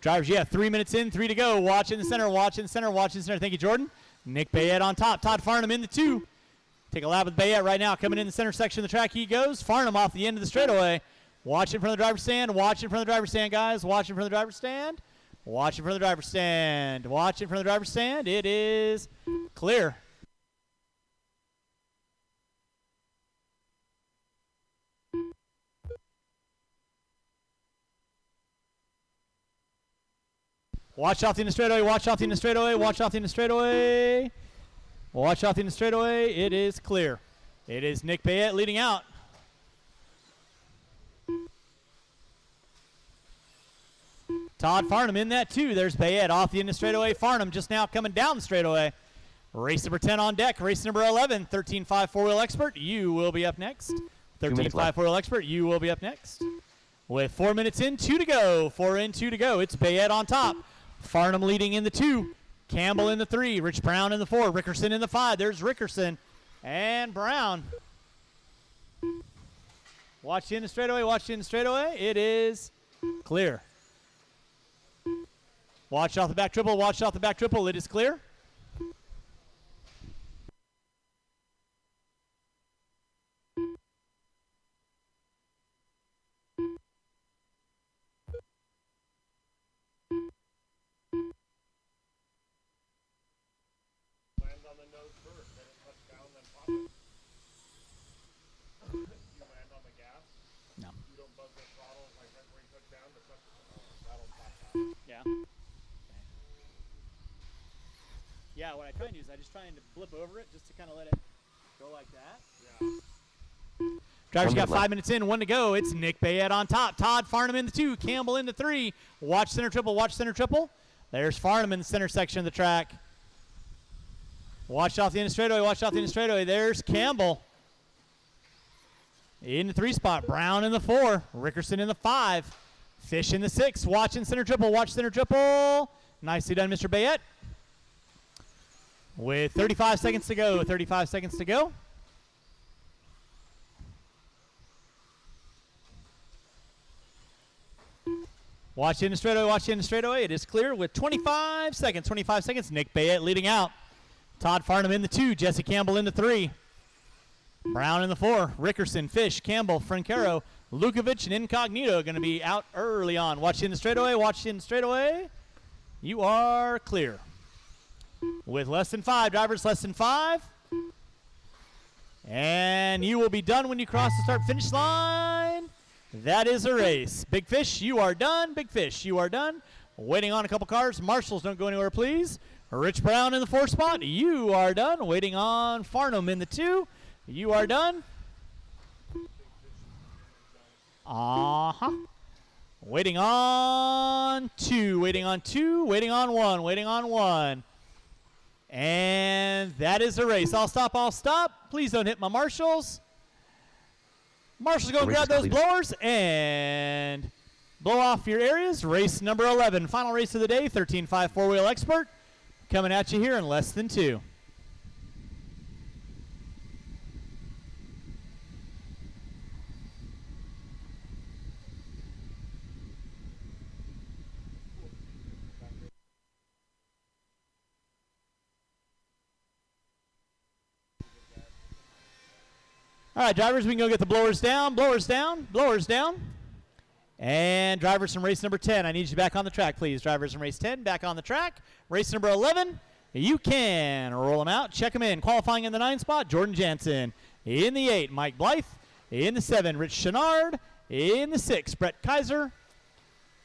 Drivers, yeah, 3 minutes in, 3 to go. Watch in the center, watch in the center, watch in the center. Thank you, Jordan. Nick Bayette on top. Todd Farnham in the 2. Take a lap with Bayette right now. Coming in the center section of the track, he goes. Farnham off the end of the straightaway. Watch in front of the driver's stand. Watch in front of the driver's stand, guys. Watch in front of the driver's stand. Watch in front of the driver's stand. Watch in front of the driver's stand. It is clear. Watch off the end of the straightaway. Watch off the end of the straightaway. Watch off the end of the straightaway. Watch off the end of the straightaway. It is clear. It is Nick Bayette leading out. Todd Farnham in that 2. There's Bayette off the end of the straightaway. Farnham just now coming down the straightaway. Race number 10 on deck. Race number 11. 13.5 4-wheel expert. You will be up next. 13.5 4-wheel expert. You will be up next. With 4 minutes in, 2 to go. 4 in, 2 to go. It's Bayette on top. Farnham leading in the 2. Campbell in the 3. Rich Brown in the 4. Rickerson in the 5. There's Rickerson and Brown. Watch in the straightaway. Watch in the straightaway. It is clear. Watch off the back triple. Watch off the back triple. It is clear. Yeah, what I try and do is I just try and blip over it just to kind of let it Go like that. Drivers 1 got minute 5 minutes in, 1 to go. It's Nick Bayette on top. Todd Farnham in the 2. Campbell in the 3. Watch center triple. Watch center triple. There's Farnham in the center section of the track. Watch off the end of straightaway. Watch off the end of straightaway. There's Campbell in the 3 spot. Brown in the 4. Rickerson in the 5. Fish in the 6. Watch in center triple. Watch center triple. Nicely done, Mr. Bayette. With 35 seconds to go. 35 seconds to go. Watch in the straightaway, watch in the straightaway. It is clear with 25 seconds. 25 seconds. Nick Bayette leading out. Todd Farnham in the 2. Jesse Campbell in the 3. Brown in the 4. Rickerson, Fish, Campbell, Francaro, Lukovic, and Incognito going to be out early on. Watch in the straightaway, watch in the straightaway. You are clear. With less than 5, drivers less than 5. And you will be done when you cross the start-finish line. That is a race. Big Fish, you are done. Big Fish, you are done. Waiting on a couple cars. Marshals, don't go anywhere, please. Rich Brown in the 4 spot. You are done. Waiting on Farnham in the 2. You are done. Waiting on 2. Waiting on 2. Waiting on 1. Waiting on 1. And that is a race. I'll stop. I'll stop. Please don't hit my marshals. Marshals, go and grab those blowers and blow off your areas. Race number 11, final race of the day, 13.5 4-wheel expert, coming at you here in less than 2. All right, drivers, we can go get the blowers down, blowers down, blowers down. And drivers from race number 10, I need you back on the track, please. Drivers from race 10, back on the track. Race number 11, you can roll them out, check them in. Qualifying in the 9 spot, Jordan Jansen. In the 8, Mike Blythe. In the 7, Rich Chenard. In the 6, Brett Kaiser.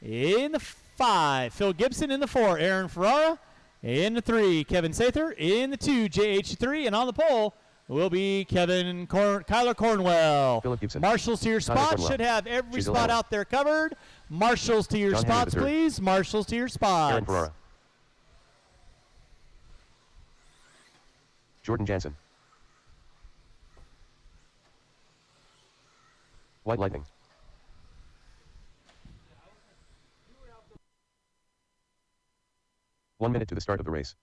In the 5, Phil Gibson. In the 4, Aaron Ferrara. In the 3, Kevin Sather. In the 2, JH3. And on the pole will be Kyler Cornwell. Philip Gibson. Marshals to your spots. Should have every She's spot allowed. out there covered. Marshals to your John Henry spots, III. please. Marshals to your spots. Aaron Ferrara. Jordan Jansen. White Lightning. One minute to the start of the race.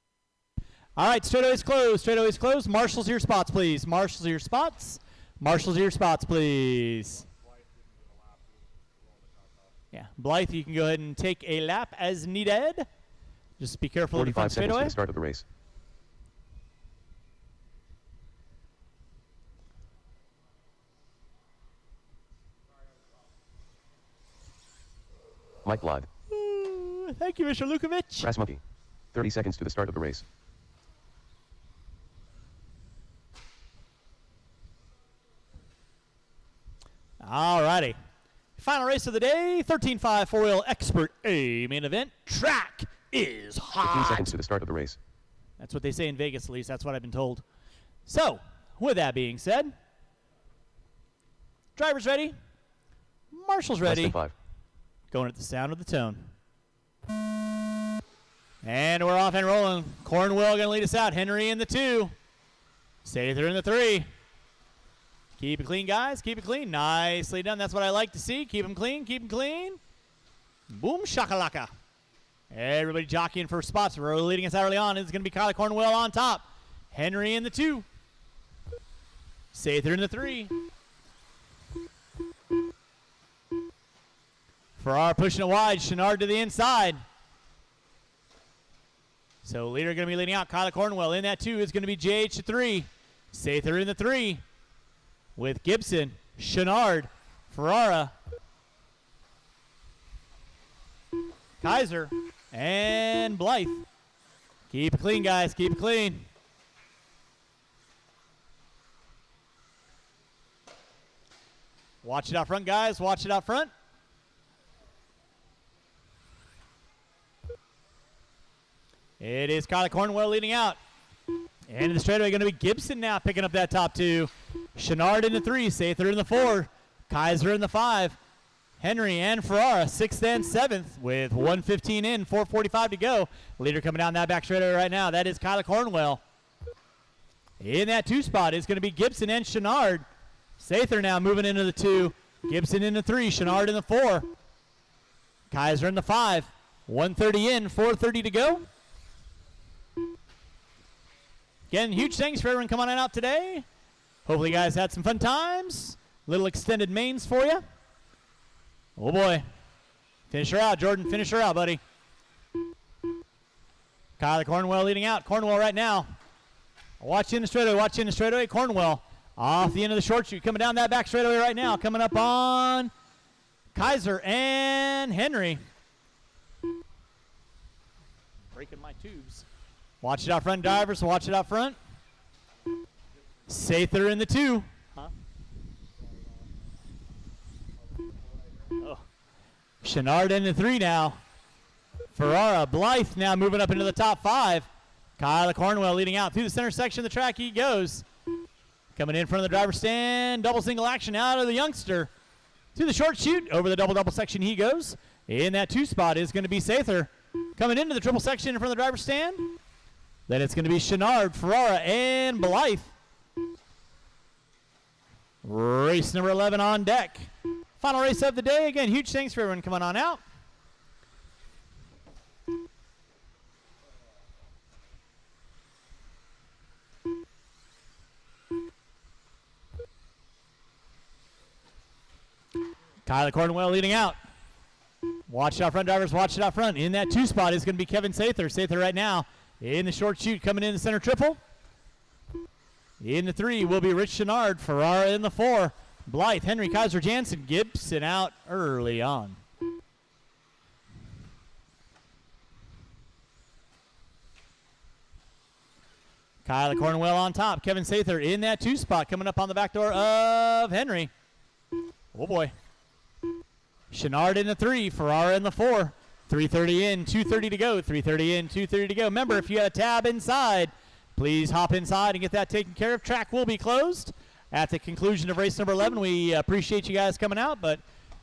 All right, straightaways closed. Straightaways closed. Marshals to your spots, please. Marshals to your spots. Marshals to your spots, please. Yeah, Blythe, you can go ahead and take a lap as needed. Just be careful of the 45 front seconds to straightaway. the start of the race. Mike Blythe. Ooh, thank you, Mr. Lukovic. Brass Monkey. 30 seconds to the start of the race. All righty. Final race of the day, 13.5 4-wheel expert A main event. Track is 15 hot. seconds to the start of the race. That's what they say in Vegas, at least. That's what I've been told. So, with that being said, drivers ready, marshals Less ready, than 5. going at the sound of the tone. And we're off and rolling. Cornwell going to lead us out. Henry in the 2. Sather in the 3. Keep it clean, guys. Keep it clean. Nicely done. That's what I like to see. Keep them clean. Keep them clean. Boom shakalaka. Everybody jockeying for spots. We're leading us out early on. It's going to be Kyler Cornwell on top. Henry in the 2. Sather in the 3. Farrar pushing it wide. Chenard to the inside. So leader going to be leading out. Kyler Cornwell in that 2 is going to be JH 3. Sather in the 3. With Gibson, Chenard, Ferrara, Kaiser, and Blythe. Keep it clean, guys. Keep it clean. Watch it out front, guys. Watch it out front. It is Kyler Cornwell leading out. Into the straightaway going to be Gibson now picking up that top two. Chenard in the 3, Sather in the 4, Kaiser in the 5, Henry and Ferrara 6th and 7th with 1:15 in, 4:45 to go. Leader coming down that back straightaway right now. That is Kyla Cornwell. In that 2 spot is going to be Gibson and Chenard. Sather now moving into the 2. Gibson in the 3, Chenard in the 4. Kaiser in the 5. 1:30 in, 4:30 to go. Again, huge thanks for everyone coming on out today. Hopefully you guys had some fun times. Little extended mains for you. Oh boy. Finish her out, Jordan. Finish her out, buddy. Kyla Cornwell leading out. Cornwell right now. Watch in the straightaway. Watch in the straightaway. Cornwell off the end of the short chute. Coming down that back straightaway right now. Coming up on Kaiser and Henry. Breaking my tubes. Watch it out front, divers. Watch it out front. Sather in the 2. Oh. Chenard in the 3 now. Ferrara, Blythe now moving up into the top 5. Kyla Cornwell leading out through the center section of the track. He goes. Coming in front of the driver's stand. Double single action out of the youngster. To the short chute. Over the double section he goes. In that 2 spot is going to be Sather. Coming into the triple section in front of the driver's stand. Then it's going to be Chenard, Ferrara, and Blythe. Race number 11 on deck. Final race of the day. Again, huge thanks for everyone coming on out. Kyla Cornwell leading out. Watch it out front, drivers. Watch it out front. In that 2 spot is going to be Kevin Sather. Sather right now in the short chute coming in the center triple. In the 3 will be Rich Chenard. Ferrara in the 4. Blythe, Henry, Kaiser, Jansen, Gibson out early on. Kyla Cornwell on top. Kevin Sather in that 2 spot coming up on the back door of Henry. Oh boy. Chenard in the 3. Ferrara in the 4. 3:30 in, 2:30 to go. 3:30 in, 2:30 to go. Remember, if you had a tab inside, please hop inside and get that taken care of. Track will be closed at the conclusion of race number 11. We appreciate you guys coming out, but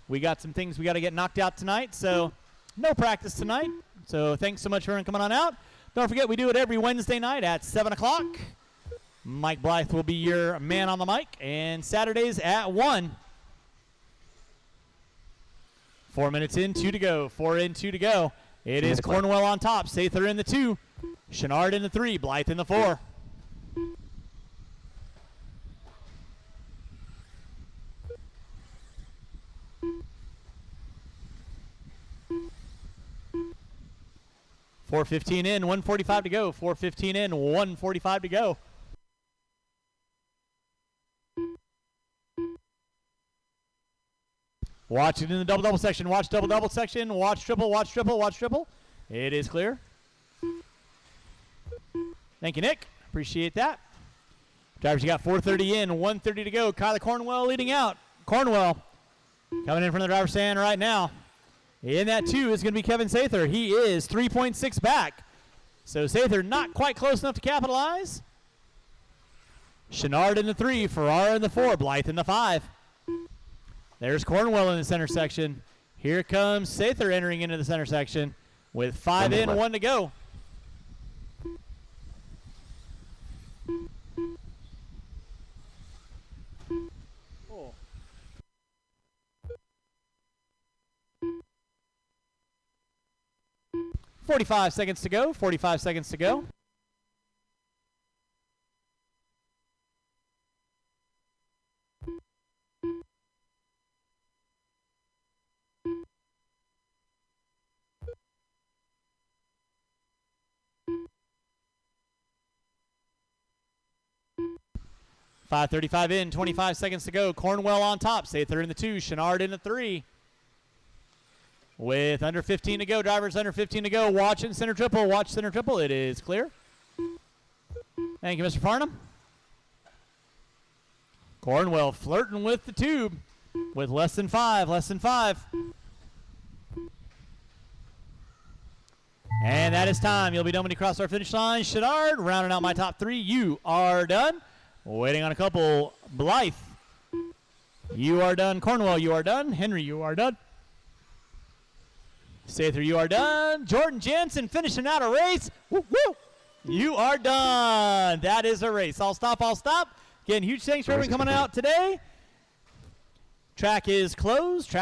we got some things we got to get knocked out tonight, so no practice tonight. So thanks so much for coming on out. Don't forget, we do it every Wednesday night at 7 o'clock. Mike Blythe will be your man on the mic, and Saturdays at 1. 4 minutes in, 2 to go. 4 in, 2 to go. It is Cornwell on top. Sather in the 2. Chenard in the 3. Blythe in the 4. .4:15 in, 1:45 to go. 4:15 in, 1:45 to go. Watch it in the double section. Watch double section. Watch triple. Watch triple. Watch triple. It is clear. Thank you, Nick. Appreciate that. Drivers, you got 4:30 in, 1:30 to go. Kyla Cornwell leading out. Cornwell coming in from the driver's stand right now. In that 2 is going to be Kevin Sather. He is 3.6 back. So Sather not quite close enough to capitalize. Chenard in the 3. Ferrara in the 4. Blythe in the 5. There's Cornwell in the center section. Here comes Sather entering into the center section with 5 in, 1 to go. Oh. 45 seconds to go. 45 seconds to go. .535 in, 25 seconds to go. Cornwell on top. Sather in the 2. Chenard in the 3. With under 15 to go. Drivers under 15 to go. Watch in center triple. Watch center triple. It is clear. Thank you, Mr. Farnham. Cornwell flirting with the tube with less than 5. Less than 5. And that is time. You'll be done when you cross our finish line. Shedard, rounding out my top 3. You are done. Waiting on a couple. Blythe, you are done. Cornwell, you are done. Henry, you are done. Sather, you are done. Jordan Jansen finishing out a race. Woo, woo. You are done. That is a race. I'll stop. Again, huge thanks for everyone coming out today. Track is closed.